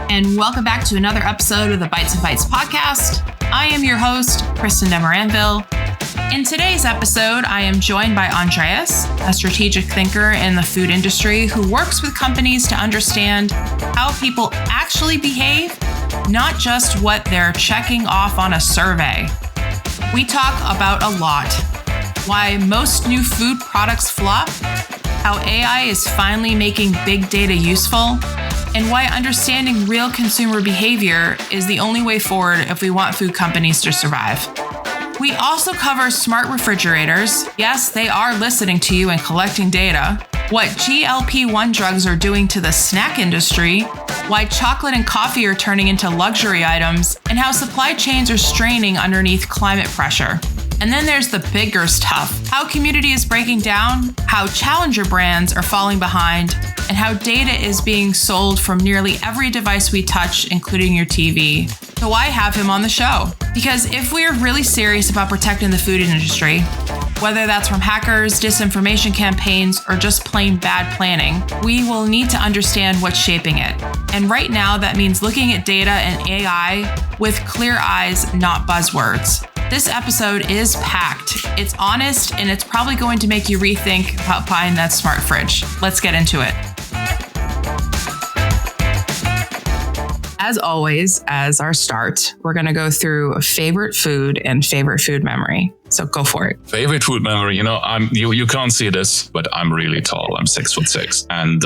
And welcome back to another episode of the Bites and Bites podcast. I am your host, Kristen Demoranville. In today's episode, I am joined by Andreas, a strategic thinker in the food industry who works with companies to understand how people actually behave, not just what they're checking off on a survey. We talk about a lot: why most new food products flop, how AI is finally making big data useful, and why understanding real consumer behavior is the only way forward if we want food companies to survive. We also cover smart refrigerators. Yes, they are listening to you and collecting data. What GLP-1 drugs are doing to the snack industry, why chocolate and coffee are turning into luxury items, and how supply chains are straining underneath climate pressure. And then there's the bigger stuff: how community is breaking down, how challenger brands are falling behind, and how data is being sold from nearly every device we touch, including your TV. So why have him on the show? Because if we're really serious about protecting the food industry, whether that's from hackers, disinformation campaigns, or just plain bad planning, we will need to understand what's shaping it. And right now, that means looking at data and AI with clear eyes, not buzzwords. This episode is packed. It's honest, and it's probably going to make you rethink about buying that smart fridge. Let's get into it. As always, as our start, we're going to go through favorite food and favorite food memory. So go for it. Favorite food memory. You can't see this, but I'm really tall. I'm 6'6". And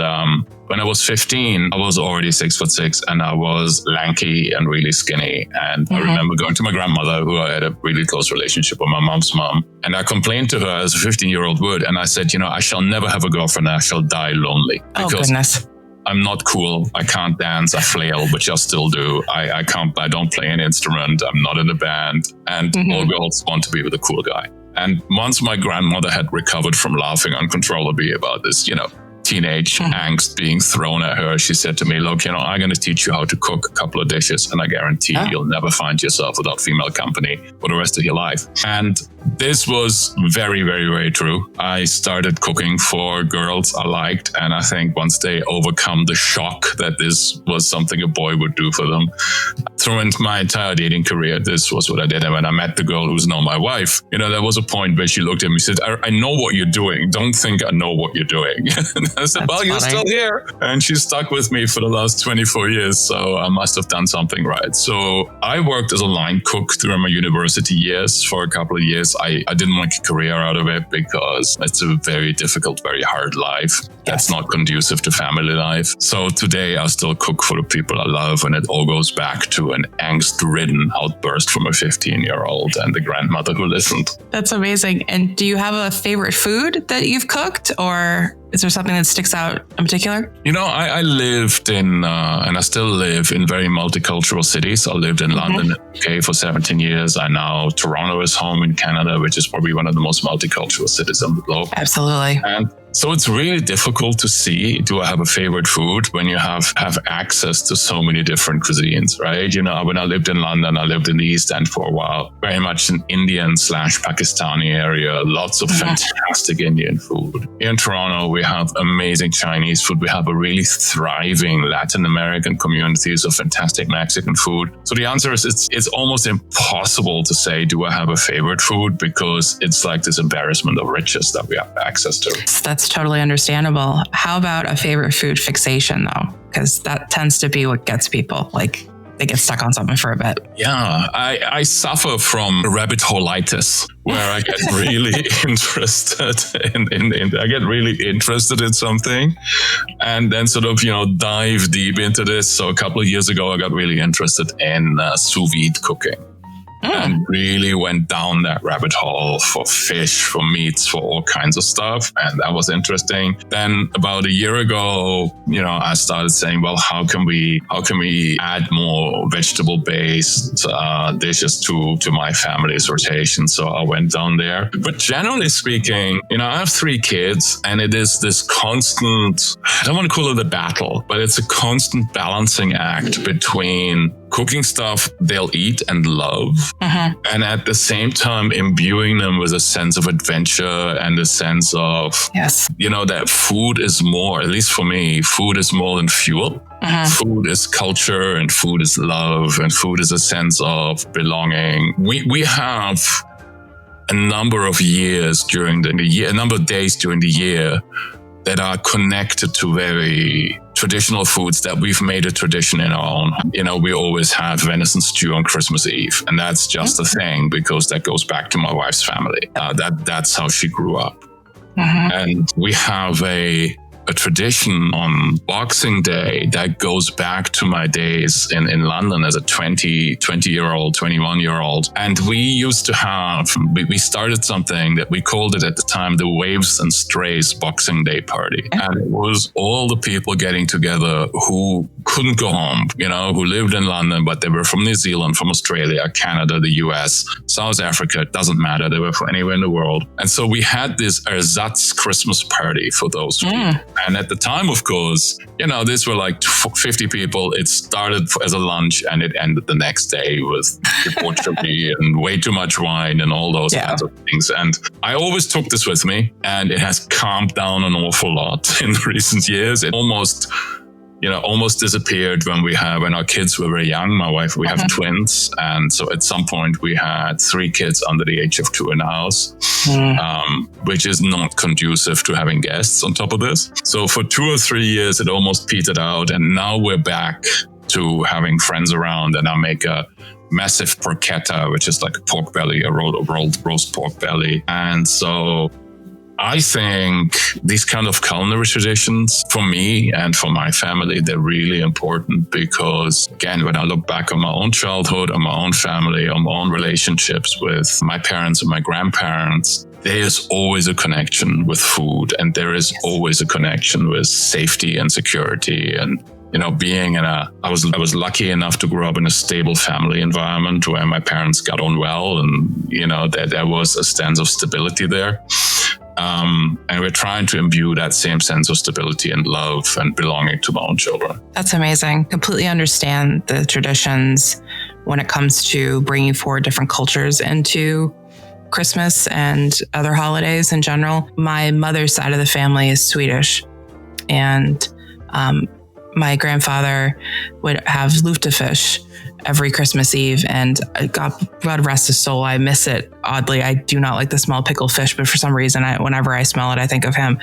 when I was 15, I was already 6'6", and I was lanky and really skinny. And I remember going to my grandmother, who I had a really close relationship with, my mom's mom. And I complained to her as a 15-year-old would. And I said, I shall never have a girlfriend. I shall die lonely. Oh, goodness. I'm not cool. I can't dance. I flail, which I still do. I don't play an instrument. I'm not in a band. And all girls want to be with a cool guy. And once my grandmother had recovered from laughing uncontrollably about this, teenage angst being thrown at her, she said to me, look, I'm going to teach you how to cook a couple of dishes, and I guarantee you'll never find yourself without female company for the rest of your life. And this was very, very, very true. I started cooking for girls I liked, and I think once they overcome the shock that this was something a boy would do for them, throughout my entire dating career, this was what I did. And when I met the girl who's now my wife, there was a point where she looked at me and said, I know what you're doing. Don't think I know what you're doing. I said, well, you're still here. And she stuck with me for the last 24 years. So I must have done something right. So I worked as a line cook during my university years for a couple of years. I didn't make a career out of it because it's a very difficult, very hard life. That's not conducive to family life. So today I still cook for the people I love. And it all goes back to an angst-ridden outburst from a 15-year-old and the grandmother who listened. That's amazing. And do you have a favorite food that you've cooked, or is there something that sticks out in particular? I lived in, and I still live in very multicultural cities. I lived in London, UK for 17 years. Toronto is home in Canada, which is probably one of the most multicultural cities on the globe. Absolutely. And so it's really difficult to see, do I have a favorite food when you have access to so many different cuisines, right? When I lived in London, I lived in the East End for a while, very much an Indian/Pakistani area, lots of fantastic Indian food. Here in Toronto, we have amazing Chinese food. We have a really thriving Latin American communities of fantastic Mexican food. So the answer is it's almost impossible to say, do I have a favorite food? Because it's like this embarrassment of riches that we have access to. That's totally understandable. How about a favorite food fixation, though? Because that tends to be what gets people, they get stuck on something for a bit. Yeah, I suffer from rabbit hole-itis, where I get really interested in something, and then sort of, dive deep into this. So a couple of years ago, I got really interested in sous vide cooking. And really went down that rabbit hole for fish, for meats, for all kinds of stuff. And that was interesting. Then about a year ago, I started saying, well, how can we add more vegetable-based dishes to my family's rotation? So I went down there. But generally speaking, I have 3 kids, and it is this constant, I don't want to call it a battle, but it's a constant balancing act between cooking stuff they'll eat and love, and at the same time imbuing them with a sense of adventure and a sense of, that food is more, at least for me, food is more than fuel. Food is culture, and food is love, and food is a sense of belonging. We have a number of years during the year, a number of days during the year that are connected to very traditional foods that we've made a tradition in our own. We always have venison stew on Christmas Eve, and that's just a thing because that goes back to my wife's family. That's how she grew up. And we have a tradition on Boxing Day that goes back to my days in London as a 20-year-old, 21-year-old. And we started something that we called it at the time the Waves and Strays Boxing Day party. And it was all the people getting together who couldn't go home, who lived in London, but they were from New Zealand, from Australia, Canada, the US, South Africa, it doesn't matter. They were from anywhere in the world. And so we had this ersatz Christmas party for those people. And at the time, of course, these were like 50 people. It started as a lunch and it ended the next day with debauchery and way too much wine and all those kinds of things. And I always took this with me, and it has calmed down an awful lot in recent years. It almost disappeared when our kids were very young. My wife, we have twins. And so at some point we had 3 kids under the age of 2 in the house, which is not conducive to having guests on top of this. So for 2 or 3 years, it almost petered out. And now we're back to having friends around, and I make a massive porchetta, which is like a pork belly, a rolled roast pork belly. And so I think these kind of culinary traditions, for me and for my family, they're really important because, again, when I look back on my own childhood, on my own family, on my own relationships with my parents and my grandparents, there is always a connection with food, and there is always a connection with safety and security. And being I was lucky enough to grow up in a stable family environment where my parents got on well, and there was a sense of stability there. And we're trying to imbue that same sense of stability and love and belonging to my own children. That's amazing. Completely understand the traditions when it comes to bringing forward different cultures into Christmas and other holidays in general. My mother's side of the family is Swedish, and my grandfather would have lutefisk every Christmas Eve, and God rest his soul, I miss it. Oddly, I do not like the smell of pickled fish, but for some reason, whenever I smell it, I think of him.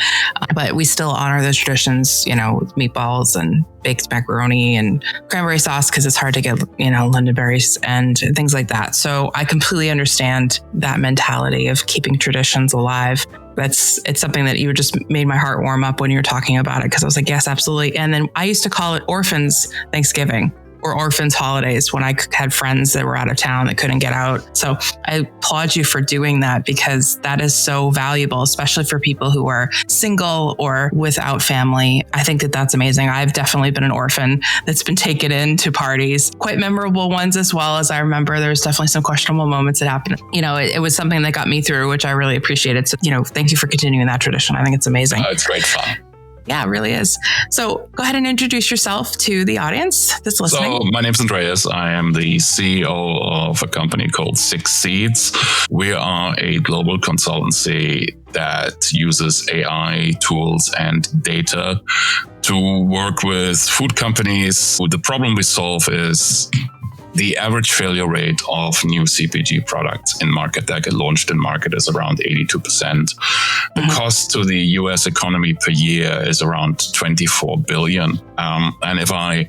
But we still honor the traditions, with meatballs and baked macaroni and cranberry sauce, because it's hard to get, lingonberries and things like that. So I completely understand that mentality of keeping traditions alive. It's something that you just made my heart warm up when you were talking about it, because I was like, yes, absolutely. And then I used to call it Orphans Thanksgiving, or Orphans Holidays, when I had friends that were out of town that couldn't get out. So I applaud you for doing that, because that is so valuable, especially for people who are single or without family. I think that that's amazing. I've definitely been an orphan that's been taken into parties, quite memorable ones as well. As I remember, there's definitely some questionable moments that happened. It was something that got me through, which I really appreciated. So, thank you for continuing that tradition. I think it's amazing. It's great fun. Yeah, it really is. So go ahead and introduce yourself to the audience that's listening. So my name's Andreas. I am the CEO of a company called Six Seeds. We are a global consultancy that uses AI tools and data to work with food companies. The problem we solve is the average failure rate of new CPG products in market that get launched in market is around 82%. The cost to the US economy per year is around 24 billion. And if I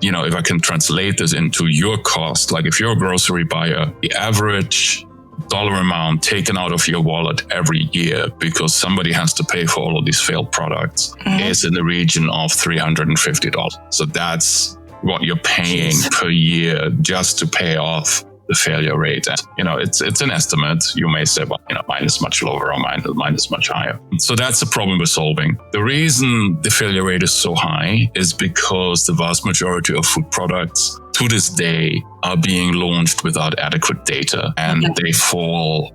can translate this into your cost, like if you're a grocery buyer, the average dollar amount taken out of your wallet every year because somebody has to pay for all of these failed products is in the region of $350. So that's what you're paying per year just to pay off the failure rate. It's an estimate. You may say, well, mine is much lower or mine is much higher. So that's the problem we're solving. The reason the failure rate is so high is because the vast majority of food products to this day are being launched without adequate data, and they fall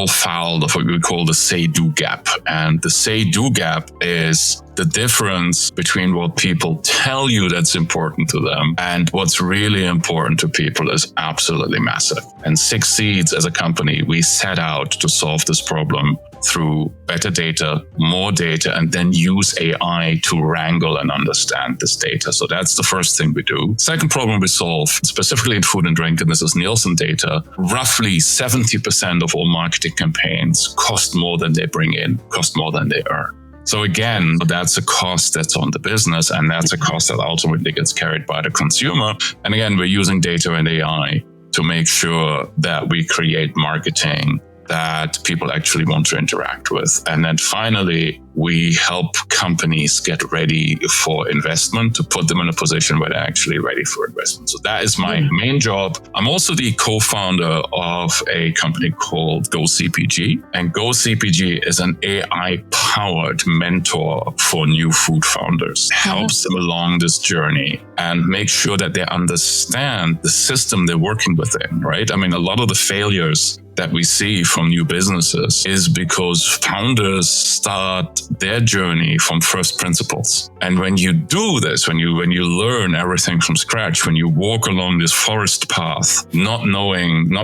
foul of what we call the say-do gap. And the say-do gap is the difference between what people tell you that's important to them and what's really important to people is absolutely massive. And 6 Seeds as a company, we set out to solve this problem through better data, more data, and then use AI to wrangle and understand this data. So that's the first thing we do. Second problem we solve, specifically in food and drink, and this is Nielsen data, roughly 70% of all marketing campaigns cost more than they bring in, cost more than they earn. So again, that's a cost that's on the business, and that's a cost that ultimately gets carried by the consumer. And again, we're using data and AI to make sure that we create marketing that people actually want to interact with. And then finally, we help companies get ready for investment to put them in a position where they're actually ready for investment. So that is my main job. I'm also the co-founder of a company called GoCPG. And GoCPG is an AI-powered mentor for new food founders. Helps them along this journey and make sure that they understand the system they're working within, right? I mean, a lot of the failures that we see from new businesses is because founders start their journey from first principles. And when you do this, when you learn everything from scratch, when you walk along this forest path, not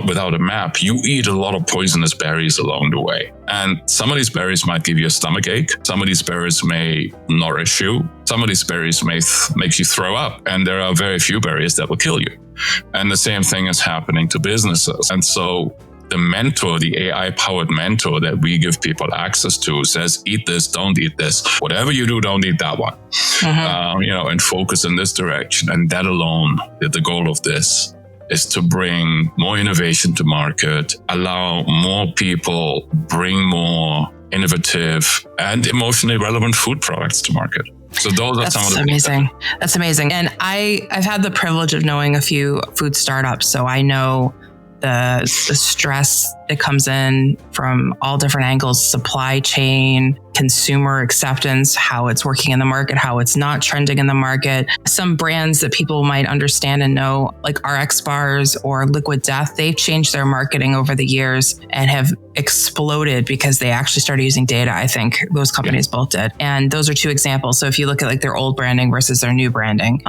without a map, you eat a lot of poisonous berries along the way. And some of these berries might give you a stomach ache. Some of these berries may nourish you. Some of these berries may make you throw up. And there are very few berries that will kill you. And the same thing is happening to businesses. And so the mentor, the AI-powered mentor that we give people access to says, eat this, don't eat this. Whatever you do, don't eat that one. And focus in this direction. And that alone, the goal of this is to bring more innovation to market, allow more people, bring more innovative and emotionally relevant food products to market. So those are some of the amazing. That's amazing. And I've had the privilege of knowing a few food startups, so I know the stress that comes in from all different angles, supply chain, consumer acceptance, how it's working in the market, how it's not trending in the market. Some brands that people might understand and know, like RX bars or Liquid Death, they've changed their marketing over the years and have exploded because they actually started using data. I think those companies both did. And those are 2 examples. So if you look at like their old branding versus their new branding,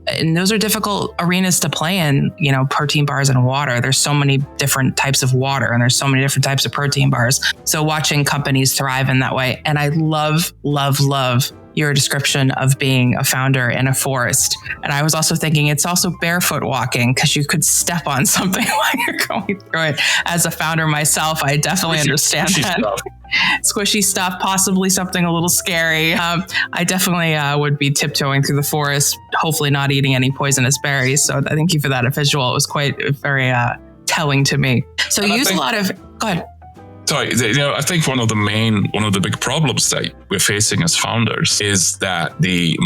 and those are difficult arenas to play in, protein bars and water. There's so many different types of water and there's so many different types of protein bars. So watching companies thrive in that way. And I love, love, love your description of being a founder in a forest. And I was also thinking it's also barefoot walking because you could step on something while you're going through it. As a founder myself, I definitely understand that. Squishy stuff, possibly something a little scary. I definitely would be tiptoeing through the forest, hopefully not eating any poisonous berries. So thank you for that visual. It was quite very telling to me. So you use a lot of, go ahead. Sorry, I think one of the big problems that we're facing as founders is that the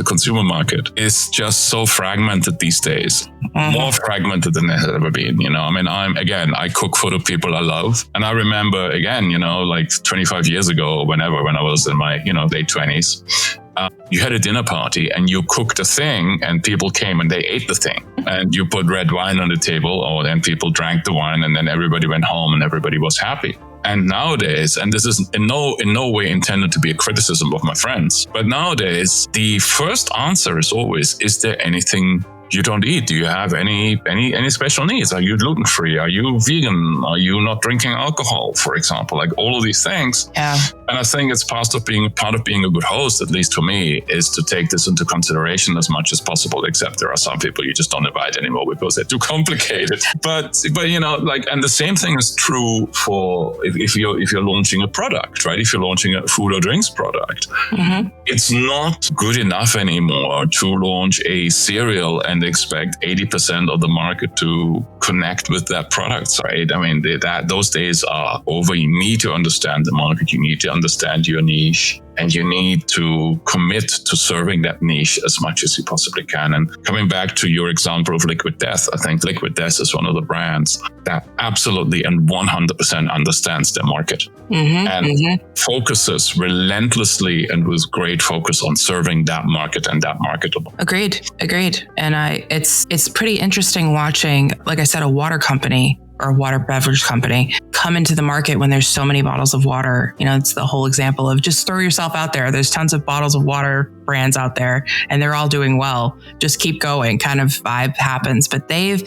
consumer market is just so fragmented these days, more fragmented than it has ever been. I cook for the people I love. And I remember again, like 25 years ago, when I was in my, late 20s, you had a dinner party and you cooked a thing and people came and they ate the thing, and you put red wine on the table, then people drank the wine and then everybody went home and everybody was happy. And nowadays, and this is in no way intended to be a criticism of my friends, but nowadays the first answer is always, is there anything you don't eat? Do you have any special needs? Are you gluten-free? Are you vegan? Are you not drinking alcohol, for example? Like all of these things. Yeah. And I think it's part of being a good host, at least for me, is to take this into consideration as much as possible, except there are some people you just don't invite anymore because they're too complicated. But and the same thing is true for if you're launching a product, right? If you're launching a food or drinks product, it's not good enough anymore to launch a cereal and expect 80% of the market to connect with that product, right? I mean, those days are over. You need to understand the market. You need to understand your niche. And you need to commit to serving that niche as much as you possibly can. And coming back to your example of Liquid Death, I think Liquid Death is one of the brands that absolutely and 100% understands their market and focuses relentlessly and with great focus on serving that market and that market alone. Agreed. And it's pretty interesting watching, like I said, a water company or a water beverage company come into the market when there's so many bottles of water. It's the whole example of just throw yourself out there. There's tons of bottles of water brands out there and they're all doing well. Just keep going kind of vibe happens. But they've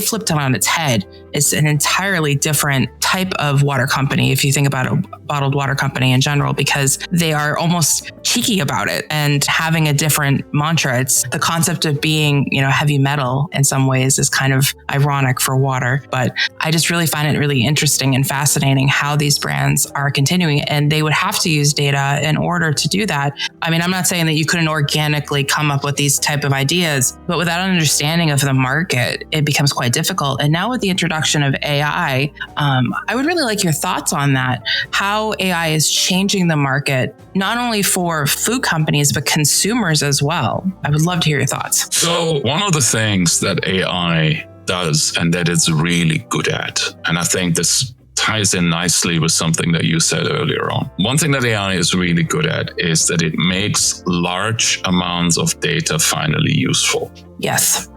flipped it on its head. It's an entirely different type of water company, if you think about a bottled water company in general, because they are almost cheeky about it and having a different mantra. It's the concept of being, heavy metal in some ways is kind of ironic for water. But I just really find it really interesting and fascinating how these brands are continuing, and they would have to use data in order to do that. I mean, I'm not saying that you couldn't organically come up with these type of ideas, but without an understanding of the market, it becomes quite difficult. And now with the introduction of AI, I would really like your thoughts on that, how AI is changing the market, not only for food companies, but consumers as well. I would love to hear your thoughts. So one of the things that AI does and that it's really good at, and I think this ties in nicely with something that you said earlier on. One thing that AI is really good at is that it makes large amounts of data finally useful. Yes.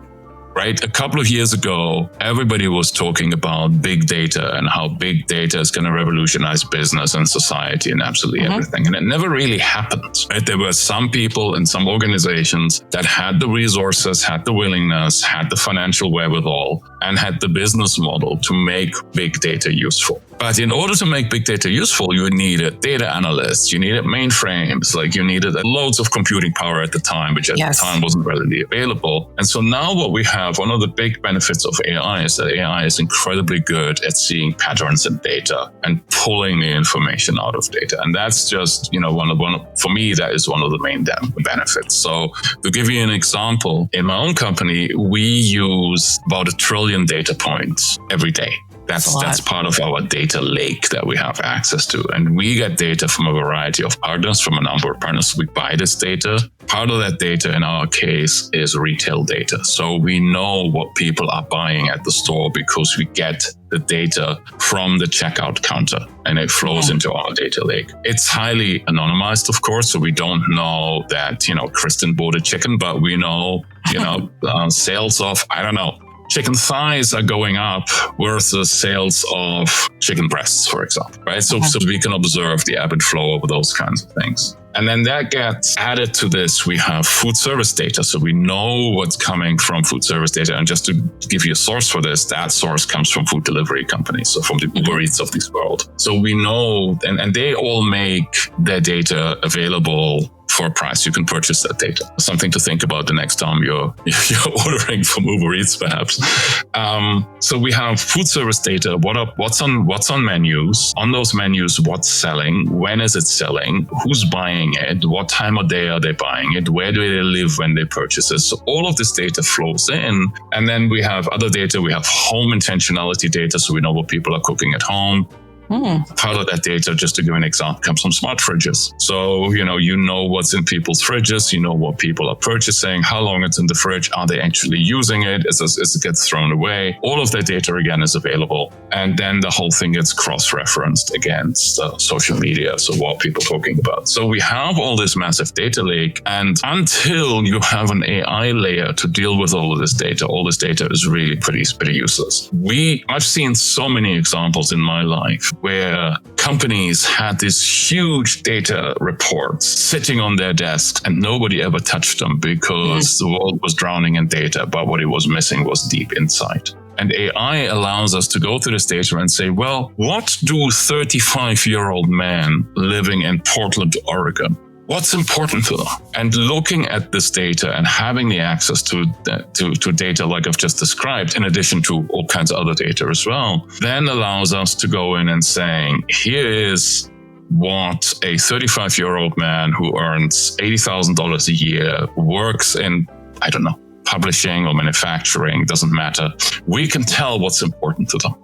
Right? A couple of years ago, everybody was talking about big data and how big data is going to revolutionize business and society and absolutely everything. And it never really happened. Right? There were some people in some organizations that had the resources, had the willingness, had the financial wherewithal, and had the business model to make big data useful. But in order to make big data useful, you needed data analysts, you needed mainframes, like you needed loads of computing power at the time, which at the time wasn't readily available. And so now what we have, one of the big benefits of AI is that AI is incredibly good at seeing patterns in data and pulling the information out of data. And that's just, for me, that is one of the main benefits. So to give you an example, in my own company, we use about 1 trillion data points every day. That's part of our data lake that we have access to. And we get data from a variety of partners, from a number of partners. We buy this data. Part of that data in our case is retail data. So we know what people are buying at the store because we get the data from the checkout counter and it flows into our data lake. It's highly anonymized, of course. So we don't know that, Kristen bought a chicken, but we know, sales of, chicken thighs are going up versus sales of chicken breasts, for example, right? So we can observe the ebb and flow of those kinds of things. And then that gets added to this. We have food service data. So we know what's coming from food service data. And just to give you a source for this, that source comes from food delivery companies. So from the Uber Eats of this world. So we know, and they all make their data available for a price. You can purchase that data. Something to think about the next time you're ordering from Uber Eats, perhaps. So we have food service data. What's on menus? On those menus, what's selling? When is it selling? Who's buying it? What time of day are they buying it? Where do they live when they purchase it? So all of this data flows in. And then we have other data. We have home intentionality data. So we know what people are cooking at home. Part of that data, just to give an example, comes from smart fridges. So, you know what's in people's fridges, you know what people are purchasing, how long it's in the fridge, are they actually using it, is it gets thrown away? All of that data, again, is available. And then the whole thing gets cross-referenced against social media, so what people are talking about. So we have all this massive data lake, and until you have an AI layer to deal with all this data is really pretty useless. I've seen so many examples in my life where companies had these huge data reports sitting on their desk and nobody ever touched them because the world was drowning in data, but what it was missing was deep insight. And AI allows us to go through this data and say, well, what do 35-year-old men living in Portland, Oregon, what's important to them? And looking at this data and having the access to data like I've just described, in addition to all kinds of other data as well, then allows us to go in and saying, here is what a 35-year-old man who earns $80,000 a year, works in, publishing or manufacturing, doesn't matter. We can tell what's important to them.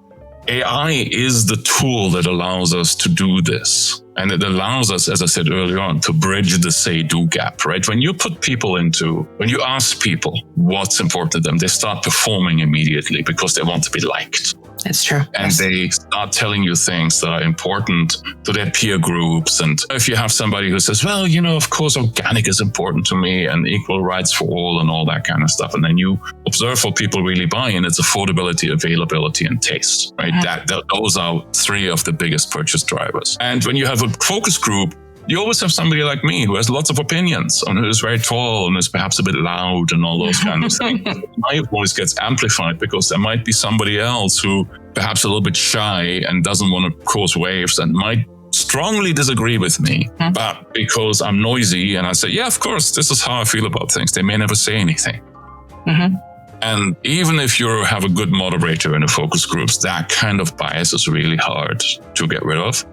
AI is the tool that allows us to do this. And it allows us, as I said earlier on, to bridge the say-do gap, right? When you ask people what's important to them, they start performing immediately because they want to be liked. It's true. And they start telling you things that are important to their peer groups. And if you have somebody who says, well, of course, organic is important to me and equal rights for all and all that kind of stuff. And then you observe what people really buy, and it's affordability, availability, and taste, right? Those are three of the biggest purchase drivers. And when you have a focus group, you always have somebody like me who has lots of opinions and who's very tall and is perhaps a bit loud and all those kind of things. My voice gets amplified because there might be somebody else who perhaps a little bit shy and doesn't want to cause waves and might strongly disagree with me. But because I'm noisy and I say, yeah, of course, this is how I feel about things, they may never say anything. And even if you have a good moderator in the focus groups, that kind of bias is really hard to get rid of.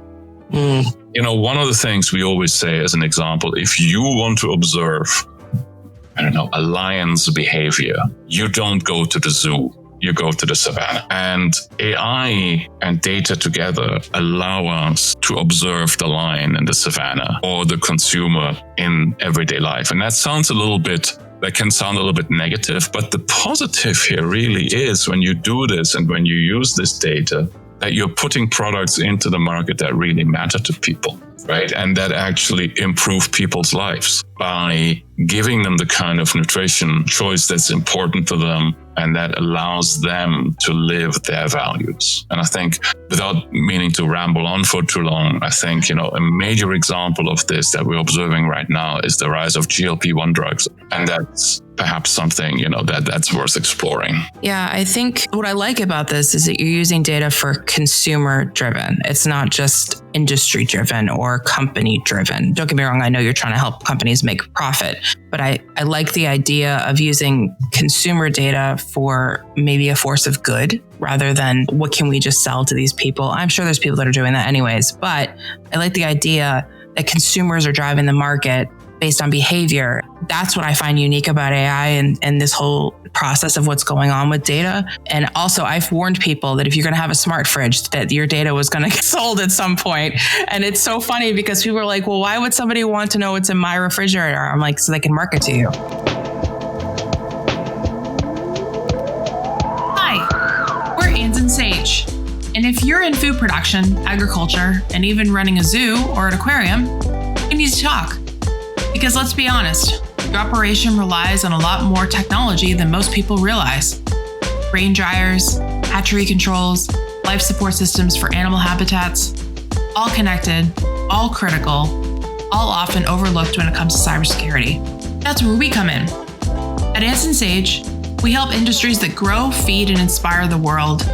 You know, one of the things we always say as an example, if you want to observe, a lion's behavior, you don't go to the zoo, you go to the savannah. And AI and data together allow us to observe the lion in the savannah or the consumer in everyday life. And that can sound a little bit negative, but the positive here really is when you do this and when you use this data, that you're putting products into the market that really matter to people, right? And that actually improve people's lives by giving them the kind of nutrition choice that's important to them and that allows them to live their values. And I think, without meaning to ramble on for too long, I think, a major example of this that we're observing right now is the rise of GLP-1 drugs. And that's perhaps something, that's worth exploring. Yeah, I think what I like about this is that you're using data for consumer driven. It's not just industry driven or company driven. Don't get me wrong. I know you're trying to help companies make profit, but I like the idea of using consumer data for maybe a force of good rather than what can we just sell to these people. I'm sure there's people that are doing that anyways, but I like the idea that consumers are driving the market based on behavior. That's what I find unique about AI and this whole process of what's going on with data. And also, I've warned people that if you're going to have a smart fridge, that your data was going to get sold at some point. And it's so funny because people are like, well, why would somebody want to know what's in my refrigerator? I'm like, so they can market to you. Hi, we're Ands and Sage. And if you're in food production, agriculture, and even running a zoo or an aquarium, we need to talk. Because let's be honest, your operation relies on a lot more technology than most people realize. Grain dryers, hatchery controls, life support systems for animal habitats, all connected, all critical, all often overlooked when it comes to cybersecurity. That's where we come in. At Ands and Sage, we help industries that grow, feed, and inspire the world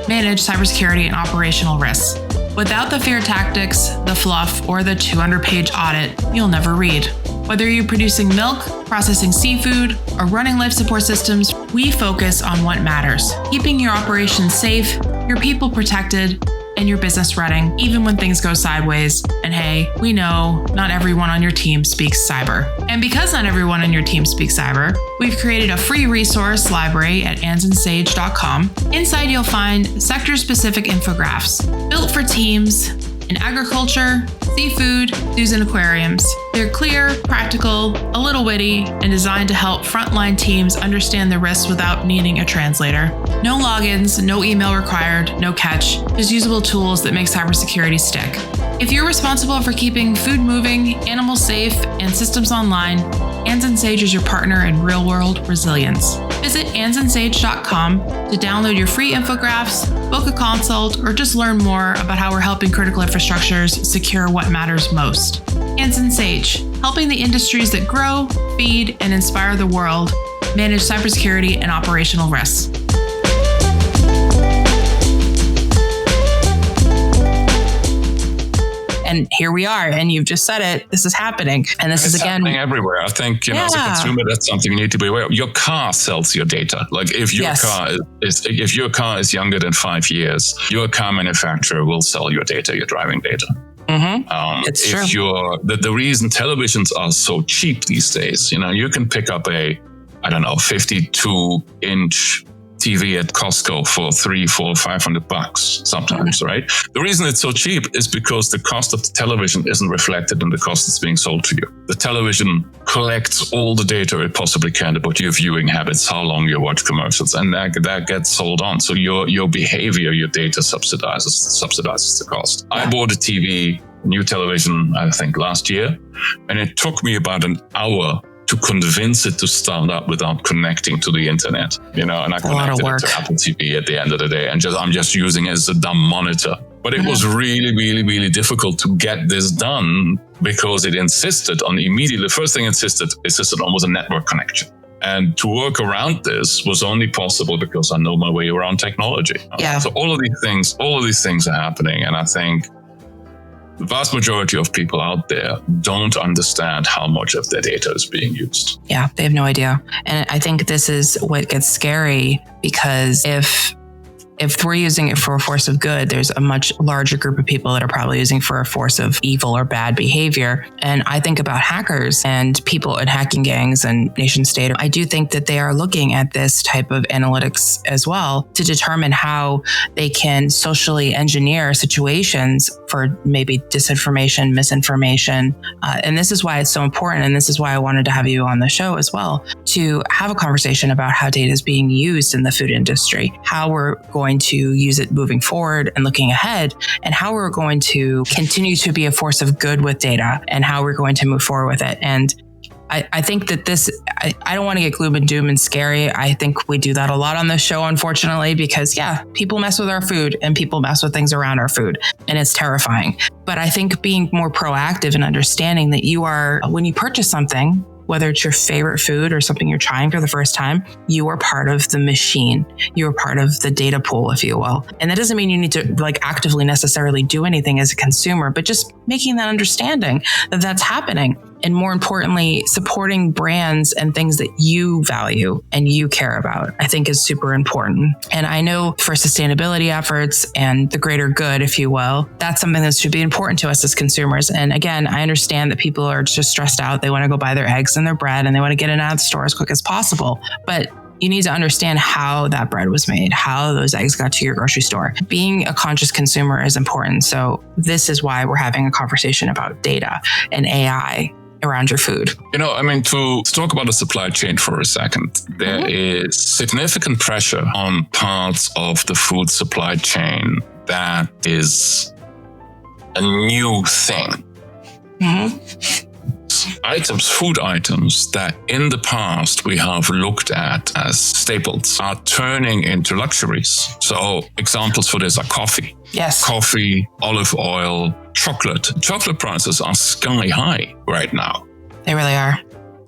manage cybersecurity and operational risks. Without the fear tactics, the fluff, or the 200-page audit you'll never read. Whether you're producing milk, processing seafood, or running life support systems, we focus on what matters, keeping your operations safe, your people protected, and your business running, even when things go sideways. And hey, we know not everyone on your team speaks cyber. And because not everyone on your team speaks cyber, we've created a free resource library at andsandsage.com. Inside, you'll find sector-specific infographics built for teams in agriculture, seafood, zoos, and aquariums. They're clear, practical, a little witty, and designed to help frontline teams understand the risks without needing a translator. No logins, no email required, no catch, just usable tools that make cybersecurity stick. If you're responsible for keeping food moving, animals safe, and systems online, Ands and Sage is your partner in real-world resilience. Visit andsandsage.com to download your free infographics, book a consult, or just learn more about how we're helping critical infrastructures secure what matters most. Ands and Sage, helping the industries that grow, feed, and inspire the world manage cybersecurity and operational risks. And here we are, and you've just said it. This is happening, and this is again happening everywhere. I think as a consumer, that's something you need to be aware of. Your car sells your data. Like if your car is younger than 5 years, your car manufacturer will sell your data, your driving data. It's true. The reason televisions are so cheap these days, you can pick up a 52-inch TV at Costco for $300, $400, $500 sometimes, right? The reason it's so cheap is because the cost of the television isn't reflected in the cost that's being sold to you. The television collects all the data it possibly can about your viewing habits, how long you watch commercials, and that gets sold on. So your behavior, your data subsidizes the cost. I bought a new television, I think last year, and it took me about an hour to convince it to start up without connecting to the internet, and I connected it to Apple TV at the end of the day, and I'm just using it as a dumb monitor. But it was really, really, really difficult to get this done because it insisted on the first thing it insisted on was a network connection. And to work around this was only possible because I know my way around technology. Yeah. So all of these things are happening. And I think the vast majority of people out there don't understand how much of their data is being used. Yeah, they have no idea. And I think this is what gets scary, because if we're using it for a force of good, there's a much larger group of people that are probably using for a force of evil or bad behavior. And I think about hackers and people in hacking gangs and nation state. I do think that they are looking at this type of analytics as well to determine how they can socially engineer situations for maybe disinformation, misinformation. And this is why it's so important. And this is why I wanted to have you on the show as well, to have a conversation about how data is being used in the food industry, how we're going to use it moving forward and looking ahead, and how we're going to continue to be a force of good with data and how we're going to move forward with it. And I think that I don't want to get gloom and doom and scary. I think we do that a lot on this show, unfortunately, because people mess with our food and people mess with things around our food, and it's terrifying. But I think being more proactive and understanding that when you purchase something, whether it's your favorite food or something you're trying for the first time, you are part of the machine. You are part of the data pool, if you will. And that doesn't mean you need to actively necessarily do anything as a consumer, but just making that understanding that that's happening. And more importantly, supporting brands and things that you value and you care about, I think is super important. And I know for sustainability efforts and the greater good, if you will, that's something that should be important to us as consumers. And again, I understand that people are just stressed out. They want to go buy their eggs and their bread and they want to get it out of the store as quick as possible. But you need to understand how that bread was made, how those eggs got to your grocery store. Being a conscious consumer is important. So this is why we're having a conversation about data and AI around your food. To talk about the supply chain for a second, there is significant pressure on parts of the food supply chain that is a new thing. Food items that in the past we have looked at as staples are turning into luxuries. So examples for this are coffee. Yes. Coffee, olive oil, chocolate. Chocolate prices are sky high right now. They really are.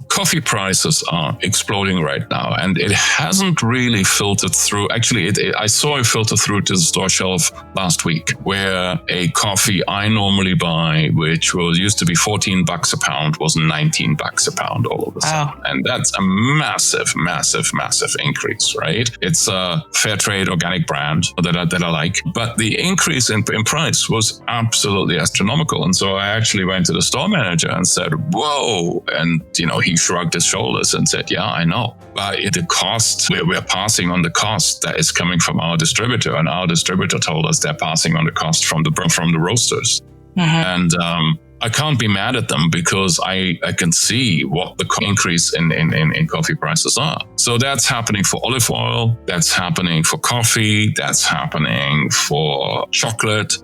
Coffee prices are exploding right now, and it hasn't really filtered through. Actually, I saw it filter through to the store shelf last week, where a coffee I normally buy, which used to be $14 a pound, was $19 a pound all of a sudden. And that's a massive, massive, massive increase, right? It's a fair trade organic brand that I like, but the increase in price was absolutely astronomical. And so I actually went to the store manager and said, whoa. And, he shrugged his shoulders and said, yeah, I know. But the cost, we're passing on the cost that is coming from our distributor. And our distributor told us they're passing on the cost from the roasters. And I can't be mad at them because I can see what the increase in coffee prices are. So that's happening for olive oil. That's happening for coffee. That's happening for chocolate.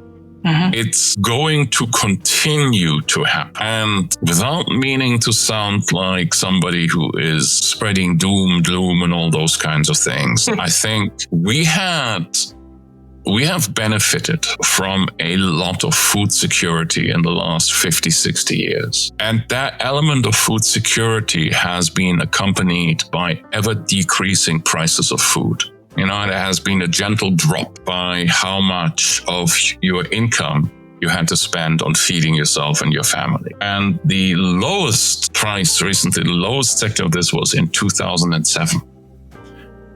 It's going to continue to happen. And without meaning to sound like somebody who is spreading doom, gloom, and all those kinds of things, I think we have benefited from a lot of food security in the last 50, 60 years. And that element of food security has been accompanied by ever decreasing prices of food. There has been a gentle drop by how much of your income you had to spend on feeding yourself and your family. And the lowest price recently, the lowest sector of this was in 2007.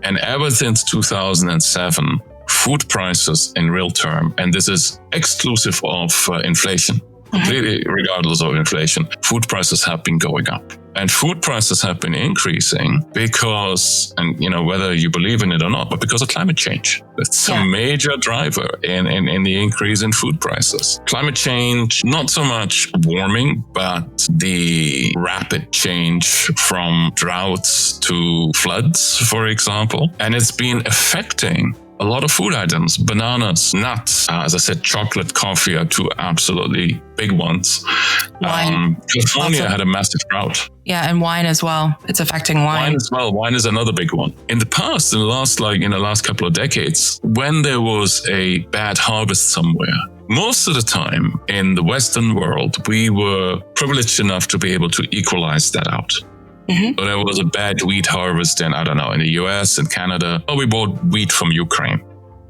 And ever since 2007, food prices in real term, and this is exclusive of inflation, completely regardless of inflation, food prices have been going up. And food prices have been increasing because, and whether you believe in it or not, but because of climate change. It's a major driver in the increase in food prices. Climate change, not so much warming, but the rapid change from droughts to floods, for example. And it's been affecting a a lot of food items, bananas, nuts, as I said, chocolate, coffee are two absolutely big ones. Wine. California Also, had a massive drought. Yeah, and wine as well. It's affecting wine. Wine as well. Wine is another big one. In the past, in the last couple of decades, when there was a bad harvest somewhere, most of the time in the Western world, we were privileged enough to be able to equalize that out. Mm-hmm. So there was a bad wheat harvest in the US and Canada. Oh, we bought wheat from Ukraine.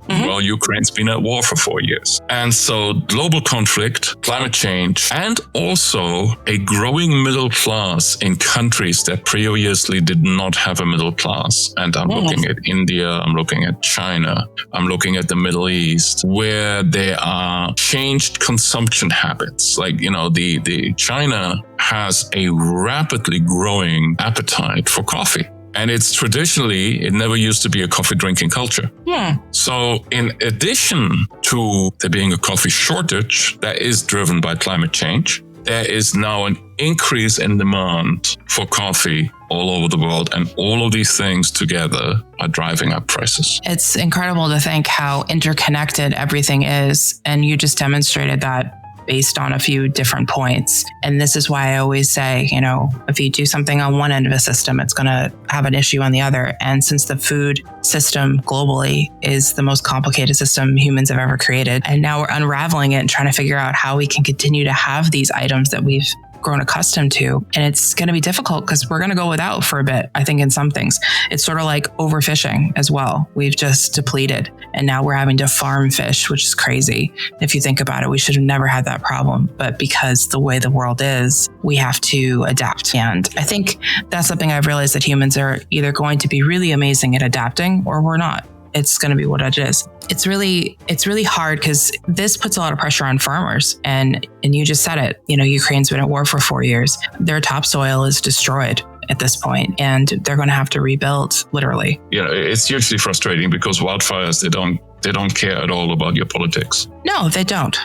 Mm-hmm. Well, Ukraine's been at war for 4 years. And so global conflict, climate change, and also a growing middle class in countries that previously did not have a middle class. And I'm looking at India, I'm looking at China, I'm looking at the Middle East, where there are changed consumption habits. Like, the China has a rapidly growing appetite for coffee. And it never used to be a coffee drinking culture. Yeah. So in addition to there being a coffee shortage that is driven by climate change, there is now an increase in demand for coffee all over the world. And all of these things together are driving up prices. It's incredible to think how interconnected everything is. And you just demonstrated that based on a few different points. And this is why I always say, if you do something on one end of a system, it's going to have an issue on the other. And since the food system globally is the most complicated system humans have ever created, and now we're unraveling it and trying to figure out how we can continue to have these items that we've grown accustomed to. And it's going to be difficult because we're going to go without for a bit. I think in some things, it's sort of like overfishing as well. We've just depleted and now we're having to farm fish, which is crazy. If you think about it, we should have never had that problem. But because the way the world is, we have to adapt. And I think that's something I've realized, that humans are either going to be really amazing at adapting or we're not. It's going to be what it is. It's really hard because this puts a lot of pressure on farmers. And you just said it, Ukraine's been at war for 4 years. Their topsoil is destroyed at this point, and they're going to have to rebuild literally. It's hugely frustrating because wildfires, they don't care at all about your politics. No, they don't.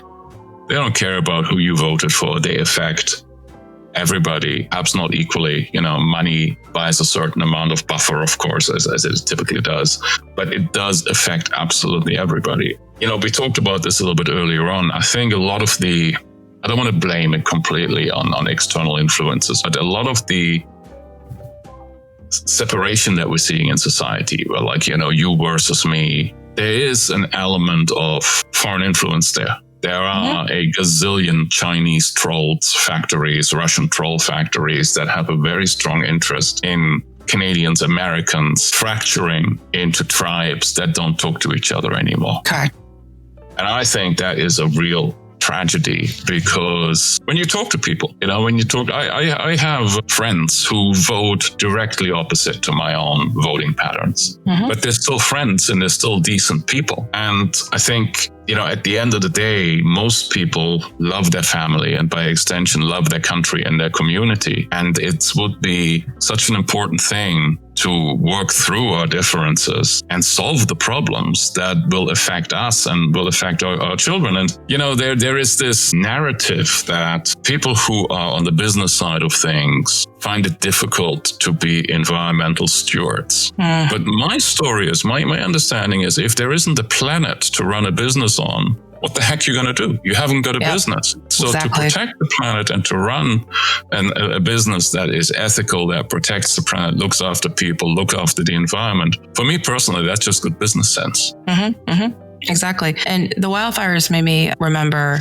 They don't care about who you voted for. They affect everybody, perhaps not equally. Money buys a certain amount of buffer, of course, as it typically does, but it does affect absolutely everybody. We talked about this a little bit earlier on. I think a lot of I don't want to blame it completely on external influences, but a lot of the separation that we're seeing in society, where you versus me, there is an element of foreign influence there. There are a gazillion Chinese trolls factories, Russian troll factories that have a very strong interest in Canadians, Americans fracturing into tribes that don't talk to each other anymore. Okay. And I think that is a real tragedy because when you talk to people, I have friends who vote directly opposite to my own voting patterns, but they're still friends and they're still decent people. And I think, at the end of the day, most people love their family and by extension love their country and their community. And it would be such an important thing to work through our differences and solve the problems that will affect us and will affect our children. And, there is this narrative that people who are on the business side of things find it difficult to be environmental stewards. But my story is, my understanding is, if there isn't a planet to run a business on, what the heck are you going to do? You haven't got a business. So exactly. To protect the planet and to run a business that is ethical, that protects the planet, looks after people, look after the environment, for me personally, that's just good business sense. Exactly. And the wildfires made me remember,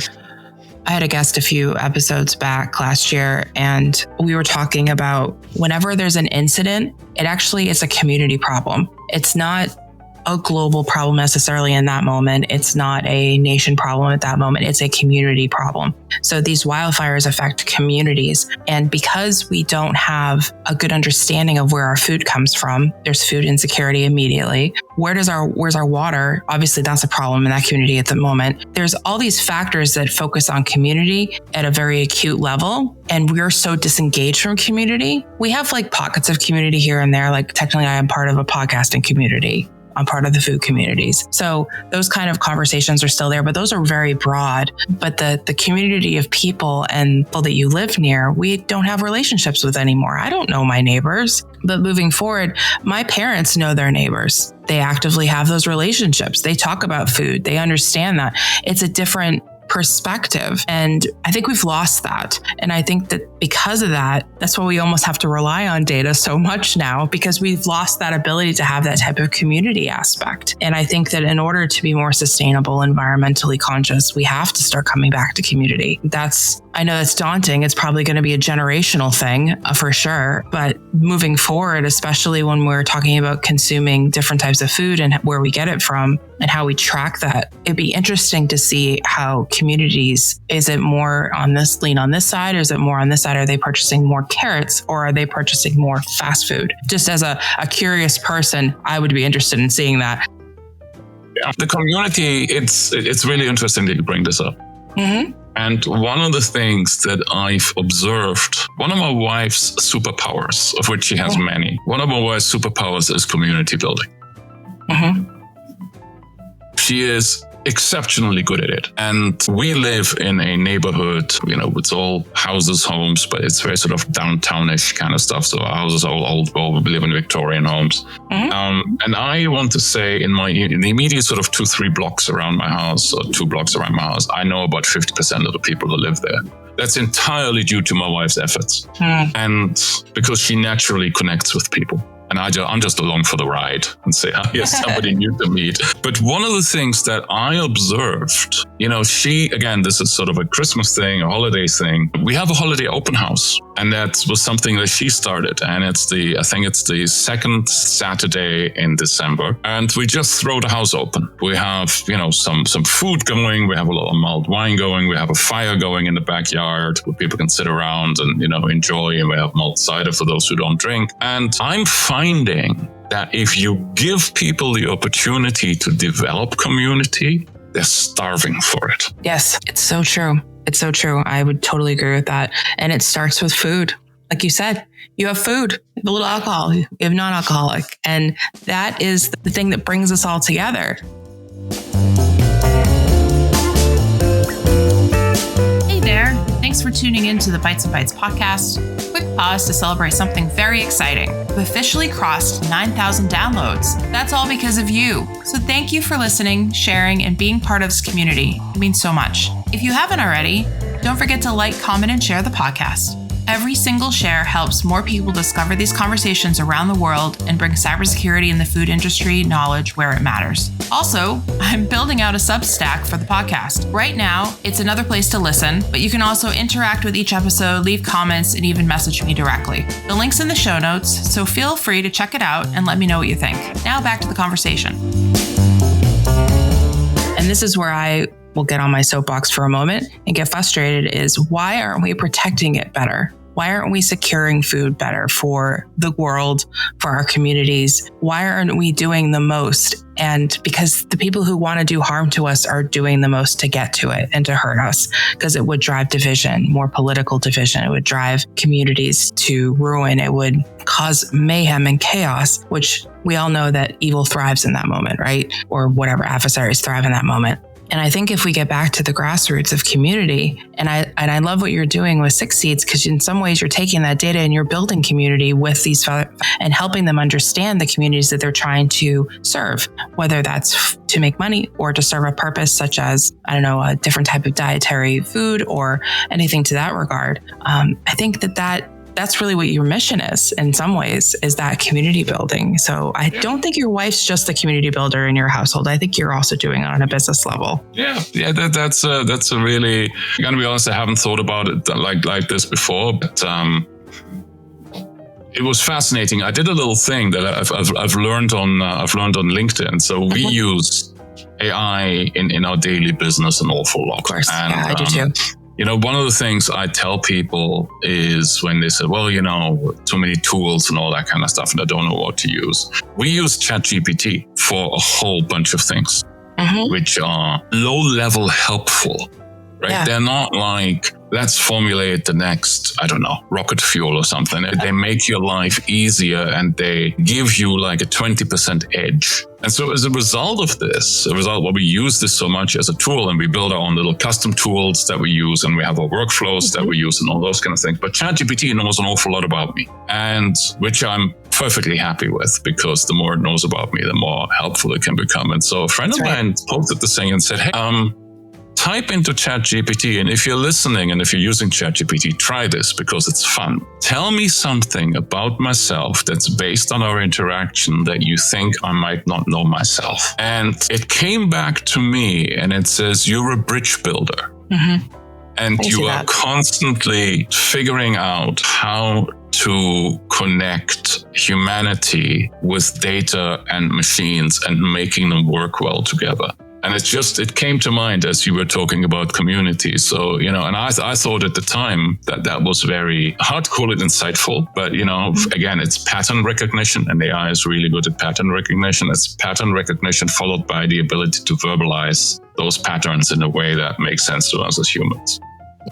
I had a guest a few episodes back last year, and we were talking about whenever there's an incident, it actually is a community problem. It's not a global problem necessarily in that moment. It's not a nation problem at that moment. It's a community problem. So these wildfires affect communities. And because we don't have a good understanding of where our food comes from, there's food insecurity immediately. Where's our water? Obviously, that's a problem in that community at the moment. There's all these factors that focus on community at a very acute level. And we're so disengaged from community. We have pockets of community here and there. Technically, I am part of a podcasting community. I'm part of the food communities. So those kind of conversations are still there, but those are very broad. But the community of people and people that you live near, we don't have relationships with anymore. I don't know my neighbors, but moving forward, my parents know their neighbors. They actively have those relationships. They talk about food. They understand that it's a different perspective. And I think we've lost that. And I think that because of that, that's why we almost have to rely on data so much now, because we've lost that ability to have that type of community aspect. And I think that in order to be more sustainable, environmentally conscious, we have to start coming back to community. I know that's daunting. It's probably going to be a generational thing for sure. But moving forward, especially when we're talking about consuming different types of food and where we get it from and how we track that, it'd be interesting to see how communities, is it more on this lean on this side, or is it more on this side? Are they purchasing more carrots, or are they purchasing more fast food? Just as a curious person, I would be interested in seeing that. Yeah, the community, it's really interesting that you bring this up. Mm-hmm. And one of the things that I've observed, one of my wife's superpowers, of which she has many, one of my wife's superpowers is community building. Mm-hmm. She is exceptionally good at it. And we live in a neighborhood, it's all houses, homes, but it's very sort of downtownish kind of stuff. So our houses are all old, we live in Victorian homes. Mm-hmm. And I want to say in the immediate sort of 2-3 blocks around my house, or 2 blocks around my house, I know about 50% of the people who live there. That's entirely due to my wife's efforts. Mm. And because she naturally connects with people. And I'm just along for the ride and say, here's somebody new to meet. But one of the things that I observed, this is sort of a Christmas thing, a holiday thing. We have a holiday open house. And that was something that she started. And I think it's the second Saturday in December. And we just throw the house open. We have, some food going. We have a lot of mulled wine going. We have a fire going in the backyard where people can sit around and, enjoy. And we have mulled cider for those who don't drink. And I'm finding that if you give people the opportunity to develop community, they're starving for it. Yes, it's so true. It's so true. I would totally agree with that. And it starts with food. Like you said, you have food, you have a little alcohol, you have non-alcoholic. And that is the thing that brings us all together. Hey there. Thanks for tuning in to the Bites and Bites podcast. Quick pause to celebrate something very exciting. We've officially crossed 9,000 downloads. That's all because of you. So thank you for listening, sharing, and being part of this community. It means so much. If you haven't already, don't forget to like, comment, and share the podcast. Every single share helps more people discover these conversations around the world and bring cybersecurity and the food industry knowledge where it matters. Also, I'm building out a Substack for the podcast. Right now, it's another place to listen, but you can also interact with each episode, leave comments, and even message me directly. The link's in the show notes, so feel free to check it out and let me know what you think. Now back to the conversation. And this is where I will get on my soapbox for a moment and get frustrated is why aren't we protecting it better? Why aren't we securing food better for the world, for our communities? Why aren't we doing the most? And because the people who want to do harm to us are doing the most to get to it and to hurt us, because it would drive division, more political division. It would drive communities to ruin. It would cause mayhem and chaos, which we all know that evil thrives in that moment, right? Or whatever adversaries thrive in that moment. And I think if we get back to the grassroots of community, and I love what you're doing with Six Seeds, because in some ways you're taking that data and you're building community with these and helping them understand the communities that they're trying to serve, whether that's to make money or to serve a purpose such as, a different type of dietary food or anything to that regard. I think that's really what your mission is in some ways, is that community building. So I don't think your wife's just the community builder in your household. I think you're also doing it on a business level. Yeah. That's a really, I'm going to be honest, I haven't thought about it like this before, but it was fascinating. I did a little thing that I've learned on LinkedIn. So we use AI in our daily business an awful lot. Of course, and, I do too. One of the things I tell people is when they say, well, too many tools and all that kind of stuff, and I don't know what to use. We use ChatGPT for a whole bunch of things, which are low-level helpful, right? Yeah. They're not like let's formulate the next, I don't know, rocket fuel or something. They make your life easier and they give you like a 20% edge. And so as a result of this, we use this so much as a tool, and we build our own little custom tools that we use, and we have our workflows that we use and all those kind of things. But ChatGPT knows an awful lot about me, and which I'm perfectly happy with, because the more it knows about me, the more helpful it can become. And so a friend of mine posted this thing and said, hey, type into ChatGPT, and if you're listening and if you're using ChatGPT, try this because it's fun. Tell me something about myself that's based on our interaction that you think I might not know myself. And it came back to me and it says, you're a bridge builder. Mm-hmm. And you are constantly figuring out how to connect humanity with data and machines and making them work well together. And it came to mind as you were talking about community. So, and I thought at the time that was very hard to call it insightful, but, again, it's pattern recognition, and AI is really good at pattern recognition. It's pattern recognition followed by the ability to verbalize those patterns in a way that makes sense to us as humans.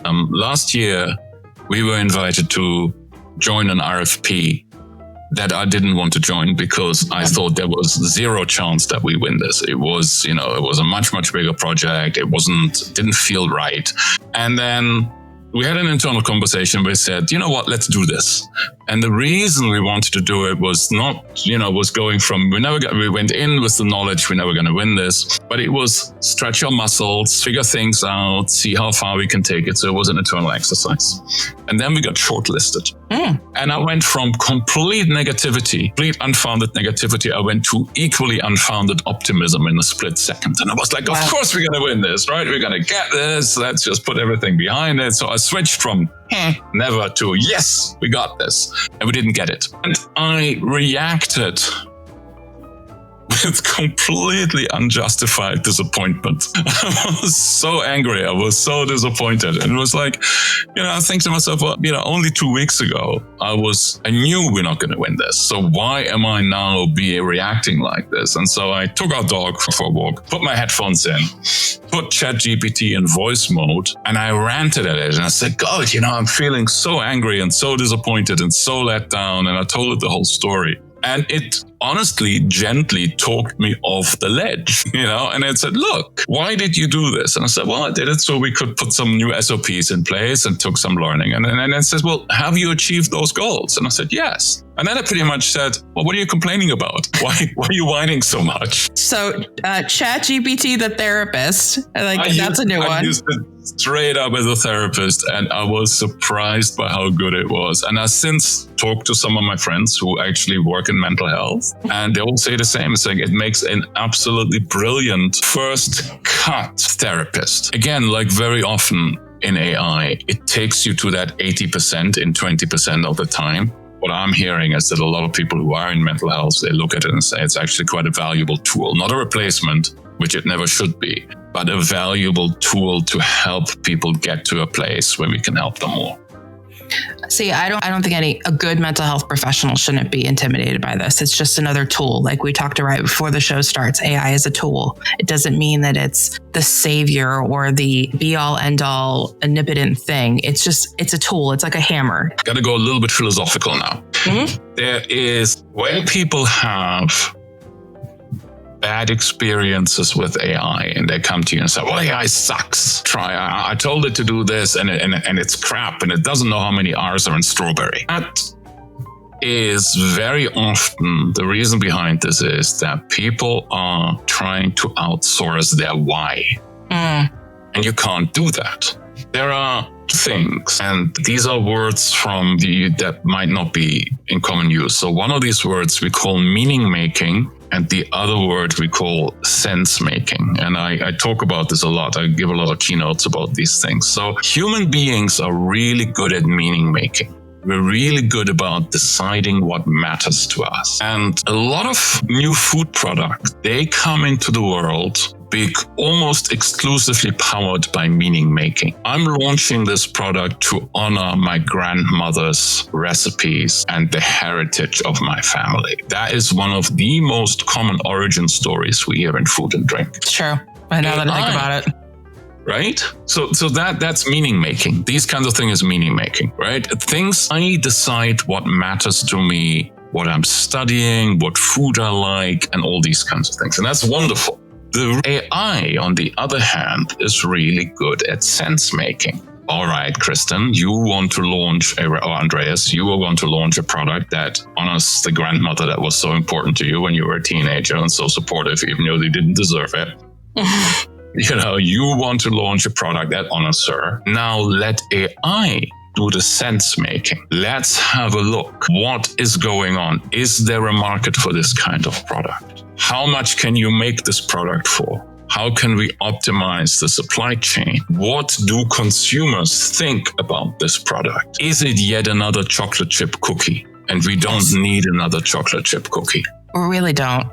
Last year, we were invited to join an RFP that I didn't want to join because I thought there was zero chance that we win this. It was, it was a much, much bigger project. It didn't feel right. And then we had an internal conversation. We said, you know what, let's do this. And the reason we wanted to do it was not, was going from, we went in with the knowledge we're never going to win this, but it was stretch our muscles, figure things out, see how far we can take it. So it was an internal exercise. And then we got shortlisted. And I went from complete unfounded negativity, I went to equally unfounded optimism in a split second. And I was like, of course we're going to win this, right? We're going to get this. Let's just put everything behind it. So I switched from never to yes, we got this. And we didn't get it. And I reacted with completely unjustified disappointment. I was so angry. I was so disappointed. And it was like, I think to myself, well, only 2 weeks ago, I knew we're not going to win this. So why am I now reacting like this? And so I took our dog for a walk, put my headphones in, put ChatGPT in voice mode, and I ranted at it. And I said, God, I'm feeling so angry and so disappointed and so let down. And I told it the whole story. And it honestly, gently talked me off the ledge, and it said, look, why did you do this? And I said, well, I did it so we could put some new SOPs in place and took some learning. And then it says, well, have you achieved those goals? And I said, yes. And then I pretty much said, well, what are you complaining about? Why are you whining so much? So ChatGPT, the therapist, that's a new one. I used it straight up as a therapist, and I was surprised by how good it was. And I since talked to some of my friends who actually work in mental health, and they all say the same. It's like it makes an absolutely brilliant first cut therapist. Again, like very often in AI, it takes you to that 80% in 20% of the time. What I'm hearing is that a lot of people who are in mental health, they look at it and say it's actually quite a valuable tool, not a replacement, which it never should be, but a valuable tool to help people get to a place where we can help them more. See, I don't think a good mental health professional shouldn't be intimidated by this. It's just another tool. Like we talked right before the show starts, AI is a tool. It doesn't mean that it's the savior or the be all end all omnipotent thing. It's a tool. It's like a hammer. Got to go a little bit philosophical now. Mm-hmm. There is, when people have bad experiences with AI and they come to you and say, well, AI sucks. I told it to do this and it's crap and it doesn't know how many R's are in strawberry. That is very often the reason behind this is that people are trying to outsource their why. And you can't do that. There are things, and these are words that might not be in common use. So one of these words we call meaning making, and the other word we call sense making. And I talk about this a lot. I give a lot of keynotes about these things. So human beings are really good at meaning making. We're really good about deciding what matters to us. And a lot of new food products, they come into the world being almost exclusively powered by meaning making. I'm launching this product to honor my grandmother's recipes and the heritage of my family. That is one of the most common origin stories we hear in food and drink. Sure. I know that I think about it. right? So that's meaning making. These kinds of things is meaning making, right? Things I decide what matters to me, what I'm studying, what food I like, and all these kinds of things. And that's wonderful. The AI, on the other hand, is really good at sense making. All right, Kristen, you want to launch, or Andreas, you will want to launch a product that honors the grandmother that was so important to you when you were a teenager and so supportive, even though they didn't deserve it. You want to launch a product that honors her. Now let AI do the sense making. Let's have a look. What is going on? Is there a market for this kind of product? How much can you make this product for? How can we optimize the supply chain? What do consumers think about this product? Is it yet another chocolate chip cookie? And we don't need another chocolate chip cookie. We really don't.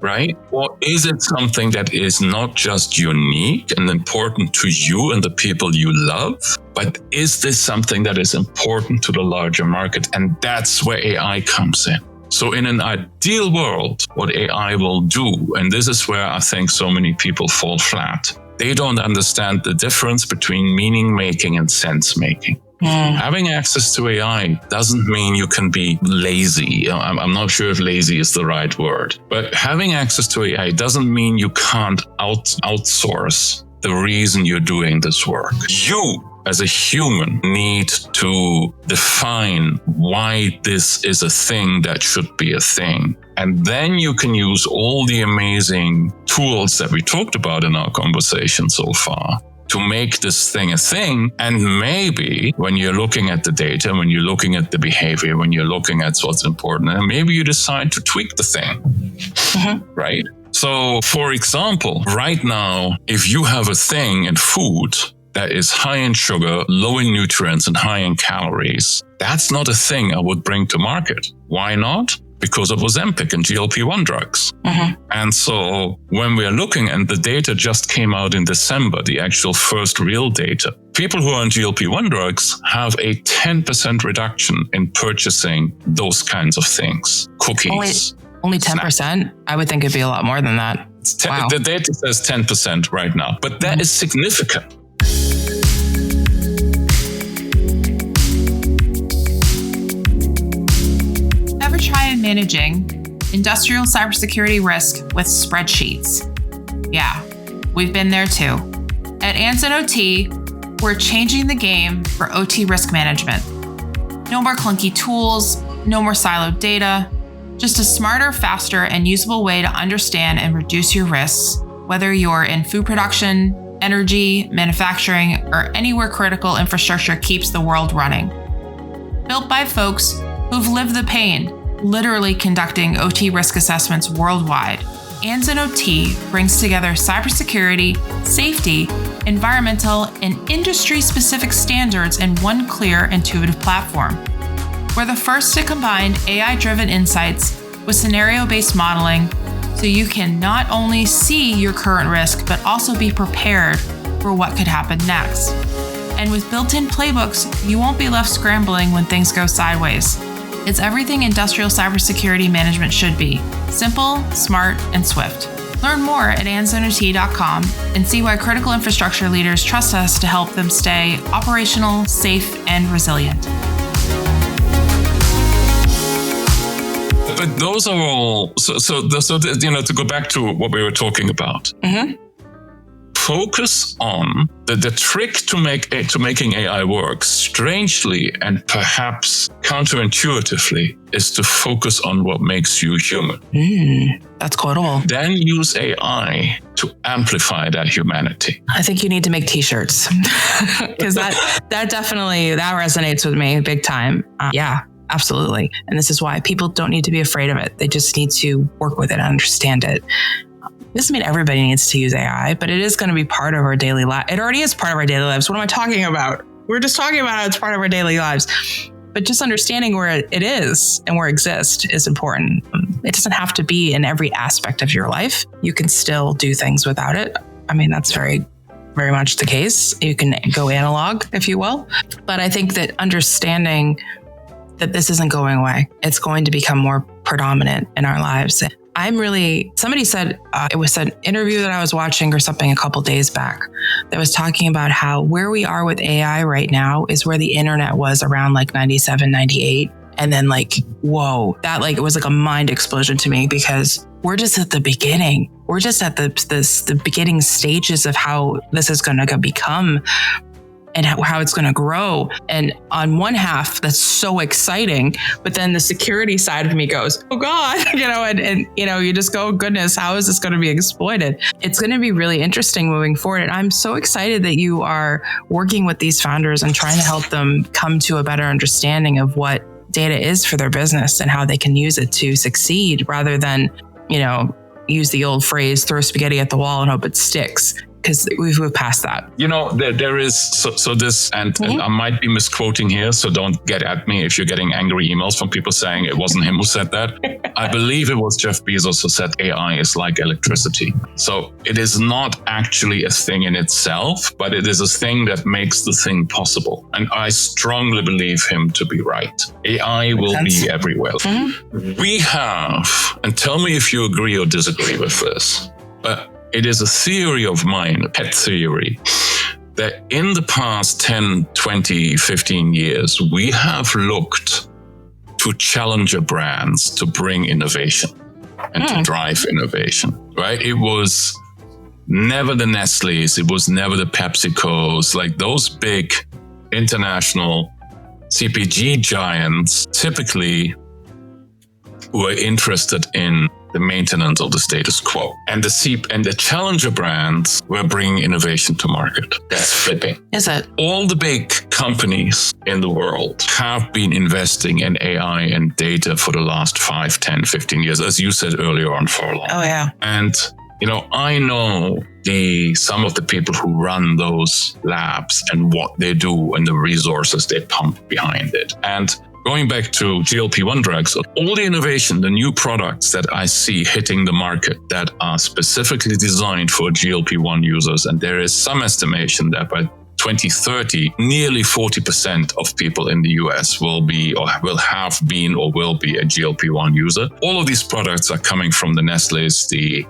Right? Or is it something that is not just unique and important to you and the people you love, but is this something that is important to the larger market? And that's where AI comes in. So in an ideal world, what AI will do, and this is where I think so many people fall flat, they don't understand the difference between meaning making and sense making. Having access to AI doesn't mean you can be lazy. I'm not sure if lazy is the right word, but having access to AI doesn't mean you can't outsource the reason you're doing this work. You, as a human, need to define why this is a thing that should be a thing. And then you can use all the amazing tools that we talked about in our conversation so far to make this thing a thing. And maybe when you're looking at the data, when you're looking at the behavior, when you're looking at what's important, and maybe you decide to tweak the thing, right? So, for example, right now, if you have a thing in food that is high in sugar, low in nutrients, and high in calories, that's not a thing I would bring to market. Why not? Because of Ozempic and GLP-1 drugs. And so when we're looking, and the data just came out in December, the actual first real data, people who are on GLP-1 drugs have a 10% reduction in purchasing those kinds of things. Cookies. Only 10%? I would think it'd be a lot more than that. Wow. The data says 10% right now, but that is significant. Ever try managing industrial cybersecurity risk with spreadsheets? Yeah, we've been there too. At Anson OT, we're changing the game for OT risk management. No more clunky tools, no more siloed data, just a smarter, faster, and usable way to understand and reduce your risks, whether you're in food production, energy, manufacturing, or anywhere critical infrastructure keeps the world running. Built by folks who've lived the pain, literally conducting OT risk assessments worldwide, Anson OT brings together cybersecurity, safety, environmental, and industry-specific standards in one clear, intuitive platform. We're the first to combine AI-driven insights with scenario-based modeling so you can not only see your current risk, but also be prepared for what could happen next. And with built-in playbooks, you won't be left scrambling when things go sideways. It's everything industrial cybersecurity management should be: simple, smart, and swift. Learn more at ansonot.com and see why critical infrastructure leaders trust us to help them stay operational, safe, and resilient. But those are all, to go back to what we were talking about. Focus on the trick to making AI work, strangely and perhaps counterintuitively, is to focus on what makes you human. That's quotable. Then use AI to amplify that humanity. I think you need to make t-shirts because that resonates with me big time. Yeah, absolutely. And this is why people don't need to be afraid of it. They just need to work with it and understand it. Doesn't mean everybody needs to use AI, but it is going to be part of our daily life. It already is part of our daily lives. What am I talking about? We're just talking about how it's part of our daily lives. But just understanding where it is and where it exists is important. It doesn't have to be in every aspect of your life. You can still do things without it. I mean, that's very, very much the case. You can go analog, if you will. But I think that understanding that this isn't going away, it's going to become more predominant in our lives. somebody said, it was an interview that I was watching or something a couple days back that was talking about how where we are with AI right now is where the internet was around like 97, 98. And then like, whoa, that like, it was like a mind explosion to me because we're just at the beginning. We're just at the beginning stages of how this is going to become and how it's going to grow. And on one half, that's so exciting. But then the security side of me goes, oh God, and you just go, goodness, how is this going to be exploited? It's going to be really interesting moving forward. And I'm so excited that you are working with these founders and trying to help them come to a better understanding of what data is for their business and how they can use it to succeed rather than, use the old phrase, throw spaghetti at the wall and hope it sticks. Because we've moved past that. There is this, and I might be misquoting here, so don't get at me if you're getting angry emails from people saying it wasn't him who said that. I believe it was Jeff Bezos who said AI is like electricity. So it is not actually a thing in itself, but it is a thing that makes the thing possible. And I strongly believe him to be right. AI will be everywhere. We have, and tell me if you agree or disagree with this, but it is a theory of mine, a pet theory, that in the past 10, 20, 15 years, we have looked to challenger brands to bring innovation and to drive innovation, right? It was never the Nestle's, it was never the PepsiCo's, like those big international CPG giants typically were interested in the maintenance of the status quo. And the challenger brands were bringing innovation to market. That's flipping. Is it? All the big companies in the world have been investing in AI and data for the last 5, 10, 15 years, as you said earlier on, for long. Oh, yeah. And, I know some of the people who run those labs and what they do and the resources they pump behind it. And going back to GLP-1 drugs, all the innovation, the new products that I see hitting the market that are specifically designed for GLP-1 users, and there is some estimation that by 2030, nearly 40% of people in the US will be or will have been or will be a GLP-1 user. All of these products are coming from the Nestle's, the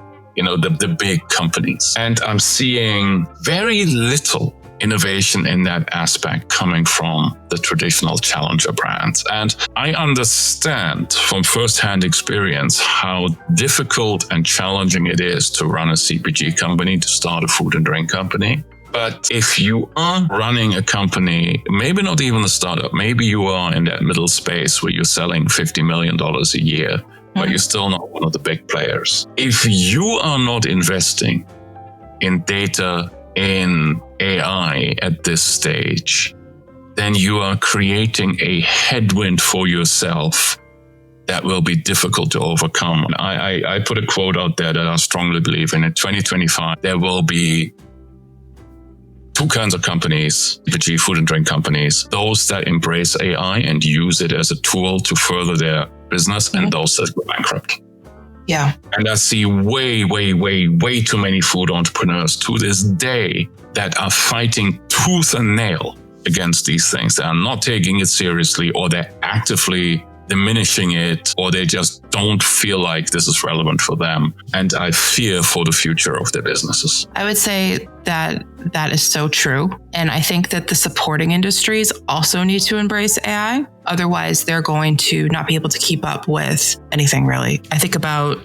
big companies. And I'm seeing very little innovation in that aspect coming from the traditional challenger brands. And I understand from firsthand experience how difficult and challenging it is to run a CPG company, to start a food and drink company. But if you are running a company, maybe not even a startup, maybe you are in that middle space where you're selling $50 million a year, but you're still not one of the big players. If you are not investing in data, in AI at this stage, then you are creating a headwind for yourself that will be difficult to overcome. I put a quote out there that I strongly believe in. In 2025, there will be two kinds of companies, CPG, food and drink companies, those that embrace AI and use it as a tool to further their business, and those that go bankrupt. Yeah. And I see way too many food entrepreneurs to this day that are fighting tooth and nail against these things. They are not taking it seriously, or they're actively diminishing it, or they just don't feel like this is relevant for them. And I fear for the future of their businesses. I would say that is so true. And I think that the supporting industries also need to embrace AI. Otherwise, they're going to not be able to keep up with anything, really. I think about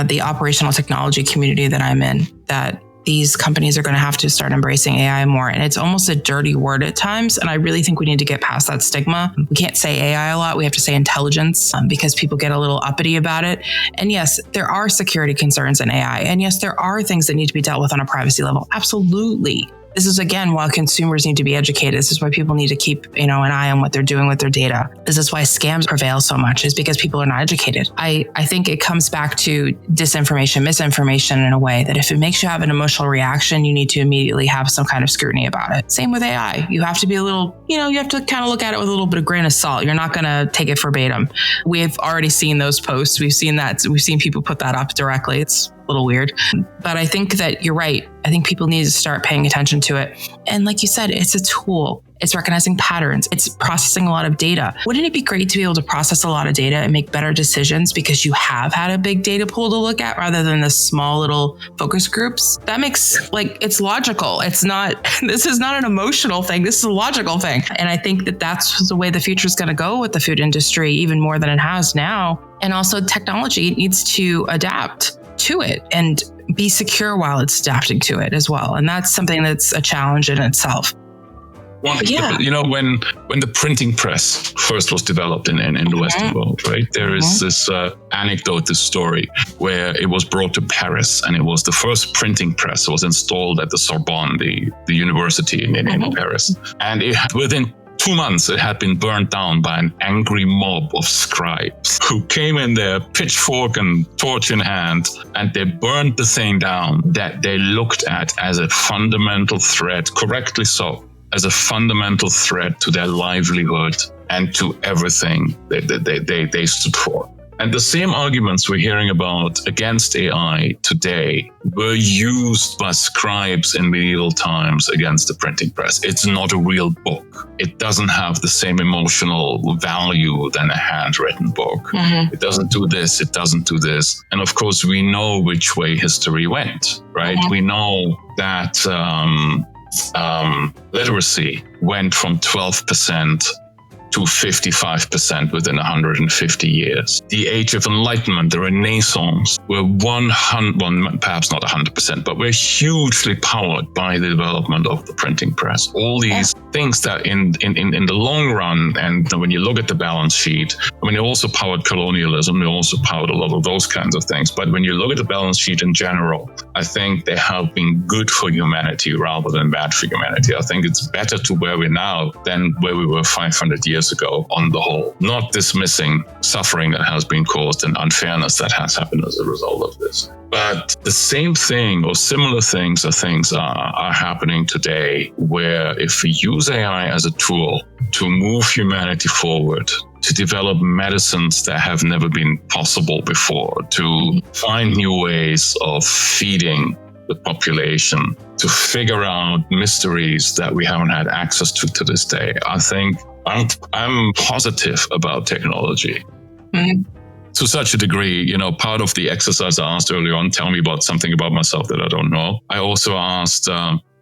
the operational technology community that I'm in, that these companies are going to have to start embracing AI more. And it's almost a dirty word at times. And I really think we need to get past that stigma. We can't say AI a lot. We have to say intelligence because people get a little uppity about it. And yes, there are security concerns in AI. And yes, there are things that need to be dealt with on a privacy level. Absolutely. This is, again, why consumers need to be educated. This is why people need to keep, an eye on what they're doing with their data. This is why scams prevail so much, is because people are not educated. I think it comes back to disinformation, misinformation in a way that if it makes you have an emotional reaction, you need to immediately have some kind of scrutiny about it. Same with AI. You have to be a little, you have to kind of look at it with a little bit of grain of salt. You're not going to take it verbatim. We've already seen those posts. We've seen that. We've seen people put that up directly. It's a little weird, but I think that you're right. I think people need to start paying attention to it. And like you said, it's a tool. It's recognizing patterns. It's processing a lot of data. Wouldn't it be great to be able to process a lot of data and make better decisions because you have had a big data pool to look at rather than the small little focus groups? That makes it's logical. This is not an emotional thing. This is a logical thing. And I think that that's the way the future is going to go with the food industry, even more than it has now. And also technology needs to adapt to it and be secure while it's adapting to it as well. And that's something that's a challenge in itself. Well, when the printing press first was developed in the Western world, right? There is this anecdote, this story, where it was brought to Paris, and it was the first printing press. It was installed at the Sorbonne, the university in Paris. And within 2 months, it had been burned down by an angry mob of scribes who came in there, pitchfork and torch in hand, and they burned the thing down that they looked at as a fundamental threat, correctly so, as a fundamental threat to their livelihood and to everything they stood for. And the same arguments we're hearing about against AI today were used by scribes in medieval times against the printing press. It's not a real book. It doesn't have the same emotional value than a handwritten book. It doesn't do this, it doesn't do this. And of course, we know which way history went, right? We know that literacy went from 12% to 55% within 150 years. The Age of Enlightenment, the Renaissance, were perhaps not 100%, but were hugely powered by the development of the printing press. All these things that in the long run, and when you look at the balance sheet, I mean, it also powered colonialism, it also powered a lot of those kinds of things. But when you look at the balance sheet in general, I think they have been good for humanity rather than bad for humanity. I think it's better to where we're now than where we were 500 years ago on the whole, not dismissing suffering that has been caused and unfairness that has happened as a result of this. But the same thing or similar things are happening today, where if we use AI as a tool to move humanity forward, to develop medicines that have never been possible before, to find new ways of feeding the population, to figure out mysteries that we haven't had access to this day, I think I'm positive about technology. To such a degree, part of the exercise I asked earlier on, tell me about something about myself that I don't know. I also asked,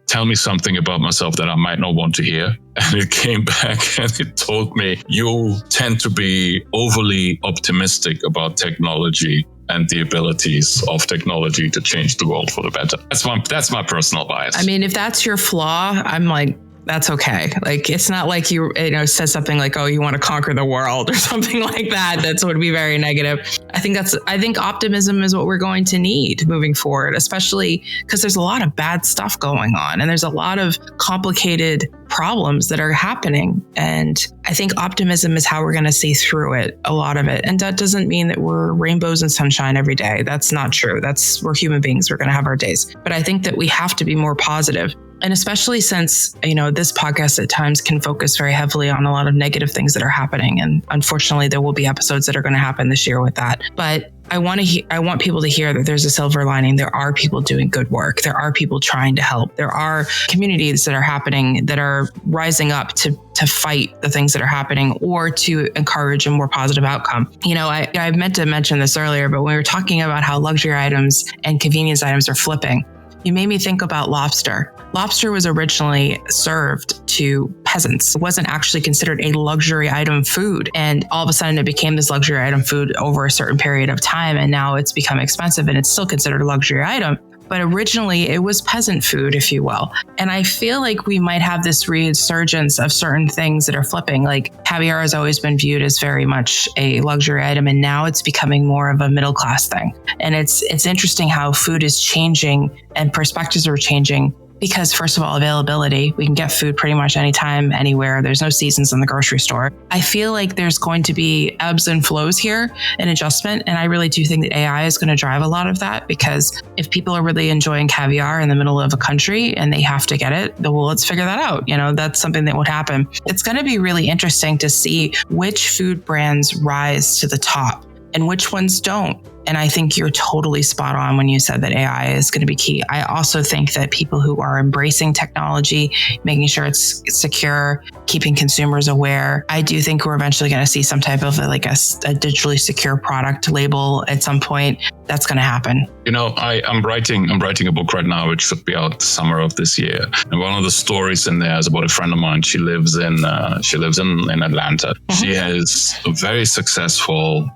tell me something about myself that I might not want to hear. And it came back and it told me, you tend to be overly optimistic about technology and the abilities of technology to change the world for the better. That's my personal bias. I mean, if that's your flaw, I'm like, that's okay. Like, it's not like you said something like, oh, you want to conquer the world or something like that. That's would be very negative. I think optimism is what we're going to need moving forward, especially because there's a lot of bad stuff going on and there's a lot of complicated problems that are happening. And I think optimism is how we're going to see through it, a lot of it. And that doesn't mean that we're rainbows and sunshine every day. That's not true. We're human beings. We're going to have our days. But I think that we have to be more positive. And especially since, this podcast at times can focus very heavily on a lot of negative things that are happening. And unfortunately, there will be episodes that are going to happen this year with that. But I want people to hear that there's a silver lining. There are people doing good work. There are people trying to help. There are communities that are happening, that are rising up to fight the things that are happening or to encourage a more positive outcome. I meant to mention this earlier, but when we were talking about how luxury items and convenience items are flipping, you made me think about lobster. Lobster was originally served to peasants. It wasn't actually considered a luxury item food. And all of a sudden it became this luxury item food over a certain period of time. And now it's become expensive and it's still considered a luxury item. But originally it was peasant food, if you will. And I feel like we might have this resurgence of certain things that are flipping. Like caviar has always been viewed as very much a luxury item, and now it's becoming more of a middle class thing. And it's interesting how food is changing and perspectives are changing. Because first of all, availability, we can get food pretty much anytime, anywhere. There's no seasons in the grocery store. I feel like there's going to be ebbs and flows here and adjustment. And I really do think that AI is going to drive a lot of that, because if people are really enjoying caviar in the middle of a country and they have to get it, well, let's figure that out. That's something that would happen. It's going to be really interesting to see which food brands rise to the top and which ones don't. And I think you're totally spot on when you said that AI is going to be key. I also think that people who are embracing technology, making sure it's secure, keeping consumers aware, I do think we're eventually going to see some type of a digitally secure product label at some point. That's going to happen. I'm writing a book right now, which should be out the summer of this year. And one of the stories in there is about a friend of mine. She lives in Atlanta. Mm-hmm. She is a very successful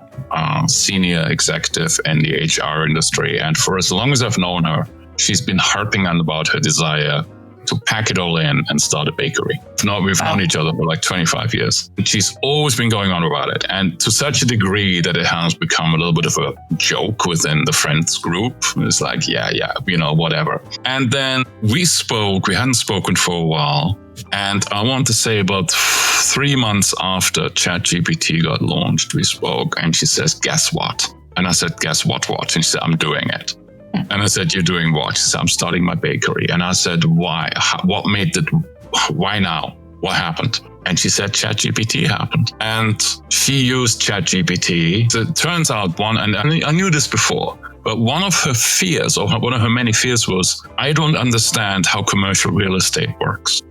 senior executive in the HR industry. And for as long as I've known her, she's been harping on about her desire to pack it all in and start a bakery. We've known each other for like 25 years. And she's always been going on about it. And to such a degree that it has become a little bit of a joke within the friends group. It's like, whatever. And then we hadn't spoken for a while. And I want to say about 3 months after ChatGPT got launched, we spoke and she says, guess what? And I said, guess what? And she said, I'm doing it. And I said, you're doing what? She said, I'm starting my bakery. And I said, why? Why now? What happened? And she said, ChatGPT happened. And she used ChatGPT. So it turns out and I knew this before, but one of her fears, or one of her many fears was, I don't understand how commercial real estate works.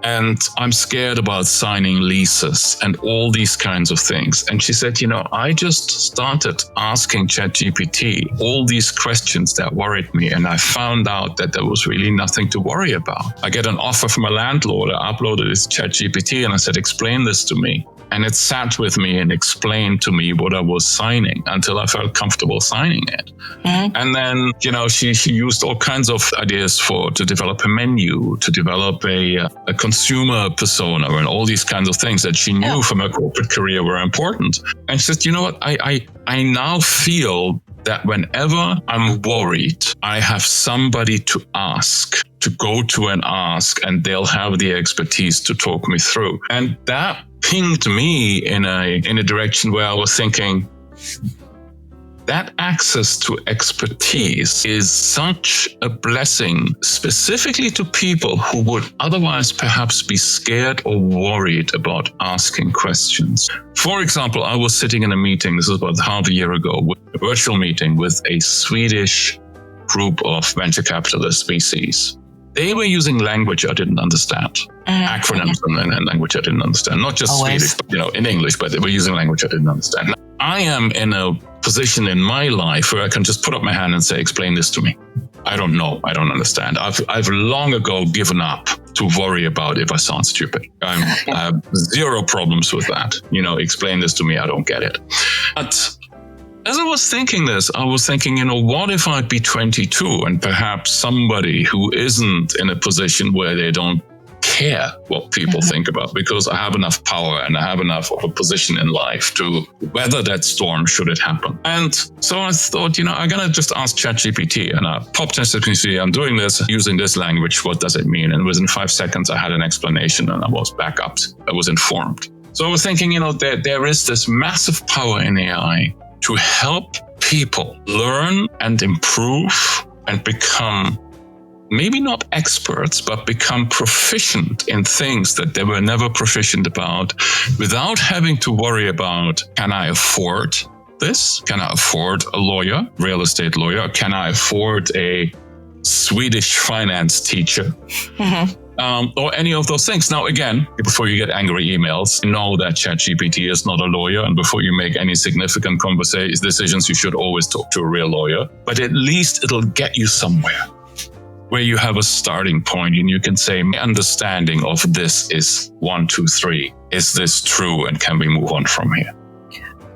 And I'm scared about signing leases and all these kinds of things. And she said, I just started asking ChatGPT all these questions that worried me. And I found out that there was really nothing to worry about. I get an offer from a landlord. I uploaded this ChatGPT and I said, explain this to me. And it sat with me and explained to me what I was signing until I felt comfortable signing it. Mm-hmm. And then, she used all kinds of ideas to develop a menu, to develop a consumer persona, and all these kinds of things that she knew from her corporate career were important. And she said, you know what, I now feel that whenever I'm worried, I have somebody to go to and ask, and they'll have the expertise to talk me through. And that pinged me in a direction where I was thinking, that access to expertise is such a blessing, specifically to people who would otherwise perhaps be scared or worried about asking questions. For example, I was sitting in a meeting, this was about half a year ago, a virtual meeting with a Swedish group of venture capitalists, VCs. They were using language I didn't understand, acronyms and language I didn't understand, not just Swedish, but in English, but they were using language I didn't understand. Now, I am in a position in my life where I can just put up my hand and say, explain this to me. I don't know. I don't understand. I've long ago given up to worry about if I sound stupid. I have zero problems with that. Explain this to me. I don't get it. But as I was thinking this, I was thinking, what if I'd be 22 and perhaps somebody who isn't in a position where they don't care what people think about, because I have enough power and I have enough of a position in life to weather that storm should it happen. And so I thought, I'm going to just ask ChatGPT, and I popped in ChatGPT, I'm doing this, using this language, what does it mean? And within 5 seconds, I had an explanation and I was back up. I was informed. So I was thinking, there is this massive power in AI to help people learn and improve and become maybe not experts, but become proficient in things that they were never proficient about, without having to worry about, can I afford this? Can I afford a lawyer, real estate lawyer? Can I afford a Swedish finance teacher? Mm-hmm. Or any of those things. Now, again, before you get angry emails, know that ChatGPT is not a lawyer. And before you make any significant decisions, you should always talk to a real lawyer. But at least it'll get you somewhere where you have a starting point and you can say, my understanding of this is 1, 2, 3. Is this true? And can we move on from here?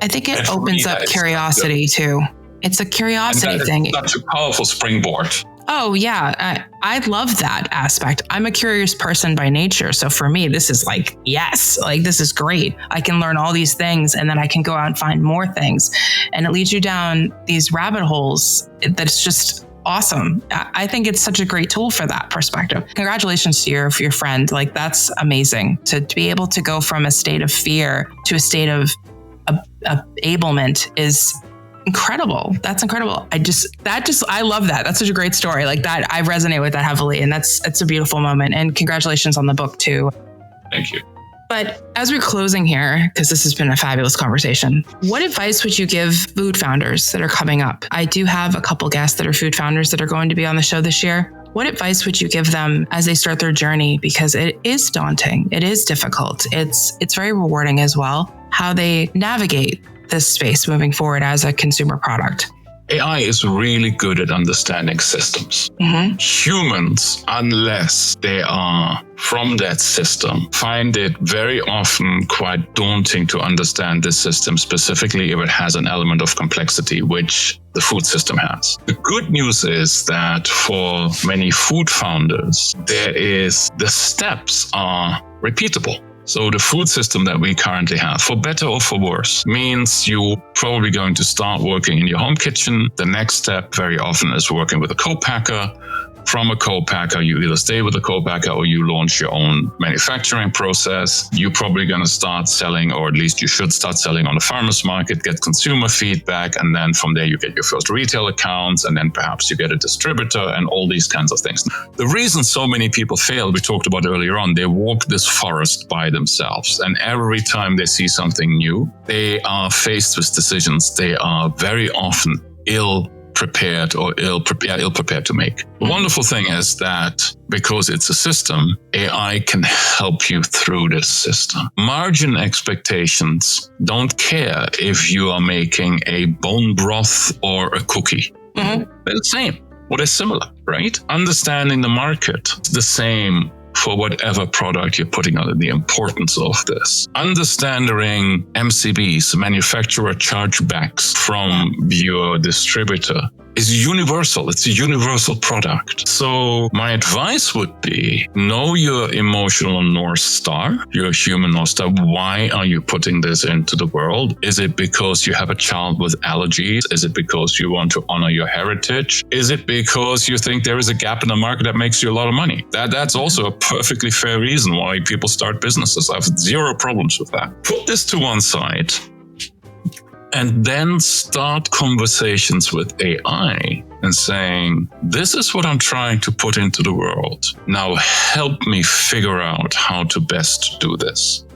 I think it opens up curiosity too. It's a curiosity thing. That's a powerful springboard. Oh, yeah. I love that aspect. I'm a curious person by nature. So for me, this is like, yes, this is great. I can learn all these things and then I can go out and find more things. And it leads you down these rabbit holes that's just awesome. I think it's such a great tool for that perspective. Congratulations to your friend. That's amazing to be able to go from a state of fear to a state of enablement is incredible. That's incredible. I love that. That's such a great story. That, I resonate with that heavily. And it's a beautiful moment. And congratulations on the book too. Thank you. But as we're closing here, because this has been a fabulous conversation, what advice would you give food founders that are coming up? I do have a couple guests that are food founders that are going to be on the show this year. What advice would you give them as they start their journey? Because it is daunting. It is difficult. It's very rewarding as well, how they navigate this space moving forward as a consumer product. AI is really good at understanding systems. Mm-hmm. Humans, unless they are from that system, find it very often quite daunting to understand this system, specifically if it has an element of complexity, which the food system has. The good news is that for many food founders, the steps are repeatable. So the food system that we currently have, for better or for worse, means you're probably going to start working in your home kitchen. The next step very often is working with a co-packer. From a co-packer, you either stay with a co-packer or you launch your own manufacturing process. You're probably going to start selling, or at least you should start selling on the farmer's market, get consumer feedback, and then from there you get your first retail accounts, and then perhaps you get a distributor and all these kinds of things. The reason so many people fail, we talked about earlier on, they walk this forest by themselves, and every time they see something new, they are faced with decisions they are very often ill-prepared to make. The wonderful thing is that because it's a system, AI can help you through this system. Margin expectations don't care if you are making a bone broth or a cookie. Mm-hmm. They're the same, or they're similar, right? Understanding the market is the same for whatever product you're putting out, the importance of this. Understanding MCBs, manufacturer chargebacks from your distributor, is universal. It's a universal product. So my advice would be, know your emotional North Star, your human North Star. Why are you putting this into the world? Is it because you have a child with allergies? Is it because you want to honor your heritage? Is it because you think there is a gap in the market that makes you a lot of money? That's also a perfectly fair reason why people start businesses. I have zero problems with that. Put this to one side, and then start conversations with AI and saying, this is what I'm trying to put into the world. Now help me figure out how to best do this.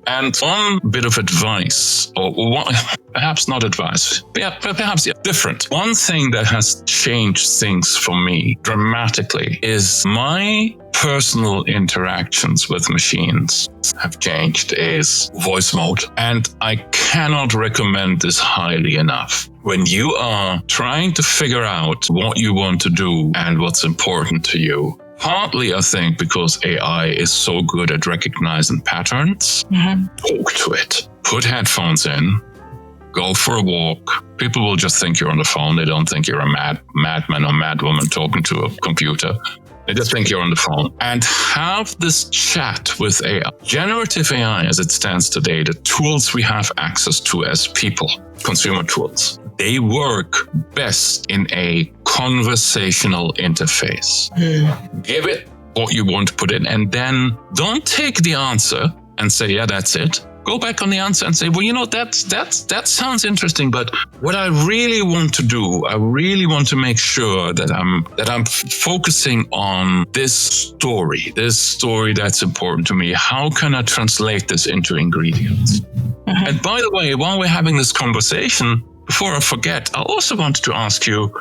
And one bit of advice, or perhaps not advice, perhaps different. One thing that has changed things for me dramatically is my personal interactions with machines have changed is voice mode. And I cannot recommend this highly enough. When you are trying to figure out what you want to do and what's important to you, partly, I think, because AI is so good at recognizing patterns, talk to it. Put headphones in, go for a walk. People will just think you're on the phone. They don't think you're a madman or madwoman talking to a computer. They just think you're on the phone. And have this chat with AI. Generative AI, as it stands today, the tools we have access to as people, consumer tools, they work best in a conversational interface. Give it what you want to put in, and then don't take the answer and say, yeah, that's it. Go back on the answer and say, well, that sounds interesting, but what I really want to do, I really want to make sure that I'm focusing on this story that's important to me. How can I translate this into ingredients? Mm-hmm. And by the way, while we're having this conversation, before I forget, I also wanted to ask you,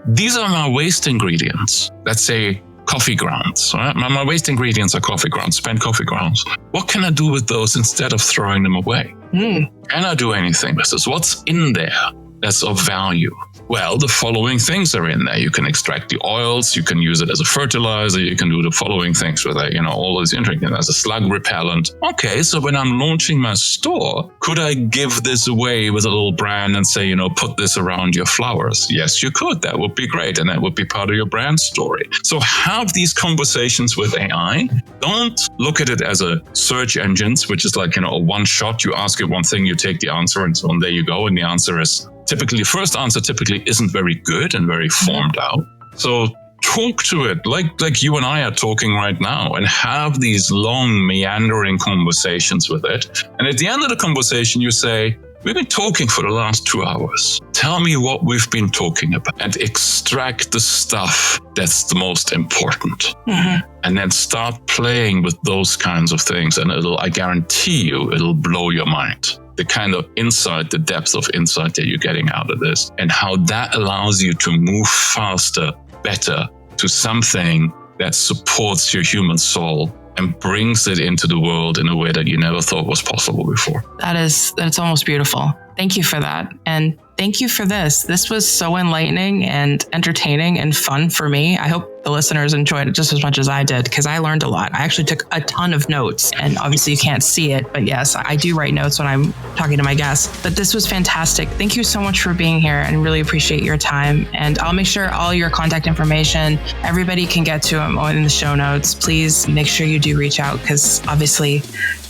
these are my waste ingredients. Let's say coffee grounds. Right? My waste ingredients are coffee grounds, spent coffee grounds. What can I do with those instead of throwing them away? Can I do anything with this? What's in there that's of value? Well, the following things are in there. You can extract the oils, you can use it as a fertilizer, you can do the following things with it, all those ingredients as a slug repellent. Okay, so when I'm launching my store, could I give this away with a little brand and say, put this around your flowers? Yes, you could. That would be great. And that would be part of your brand story. So have these conversations with AI. Don't look at it as a search engines, which is like, a one shot. You ask it one thing, you take the answer, and so on, there you go. And the answer is typically, first answer typically isn't very good and very formed out. So talk to it like you and I are talking right now, and have these long meandering conversations with it. And at the end of the conversation, you say, we've been talking for the last 2 hours. tell me what we've been talking about and extract the stuff that's the most important. And then start playing with those kinds of things. And I guarantee you, it'll blow your mind. The kind of insight, the depth of insight that you're getting out of this, and how that allows you to move faster, better to something that supports your human soul and brings it into the world in a way that you never thought was possible before. That's almost beautiful. Thank you for that. And thank you for this. This was so enlightening and entertaining and fun for me. I hope the listeners enjoyed it just as much as I did, because I learned a lot. I actually took a ton of notes, and obviously you can't see it, but yes, I do write notes when I'm talking to my guests. But this was fantastic. Thank you so much for being here, and really appreciate your time. And I'll make sure all your contact information, everybody can get to him in the show notes. Please make sure you do reach out, because obviously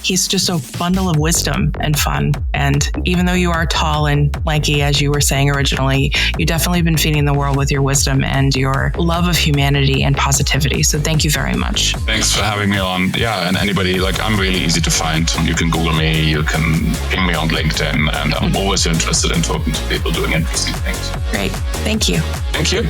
he's just a bundle of wisdom and fun. And even though you are tall and lanky, as you were saying originally, you definitely been feeding the world with your wisdom and your love of humanity and positivity. So thank you very much. Thanks for having me on. Yeah, and anybody, I'm really easy to find. You can Google me, you can ping me on LinkedIn, and I'm always interested in talking to people doing interesting things. Great. Thank you. Thank you.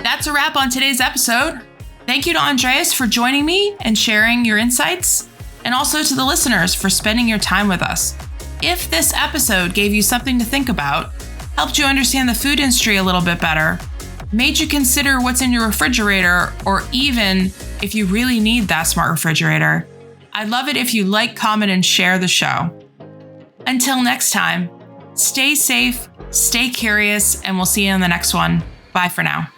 That's a wrap on today's episode. Thank you to Andreas for joining me and sharing your insights, and also to the listeners for spending your time with us. If this episode gave you something to think about, helped you understand the food industry a little bit better, made you consider what's in your refrigerator, or even if you really need that smart refrigerator, I'd love it if you like, comment, and share the show. Until next time, stay safe, stay curious, and we'll see you in the next one. Bye for now.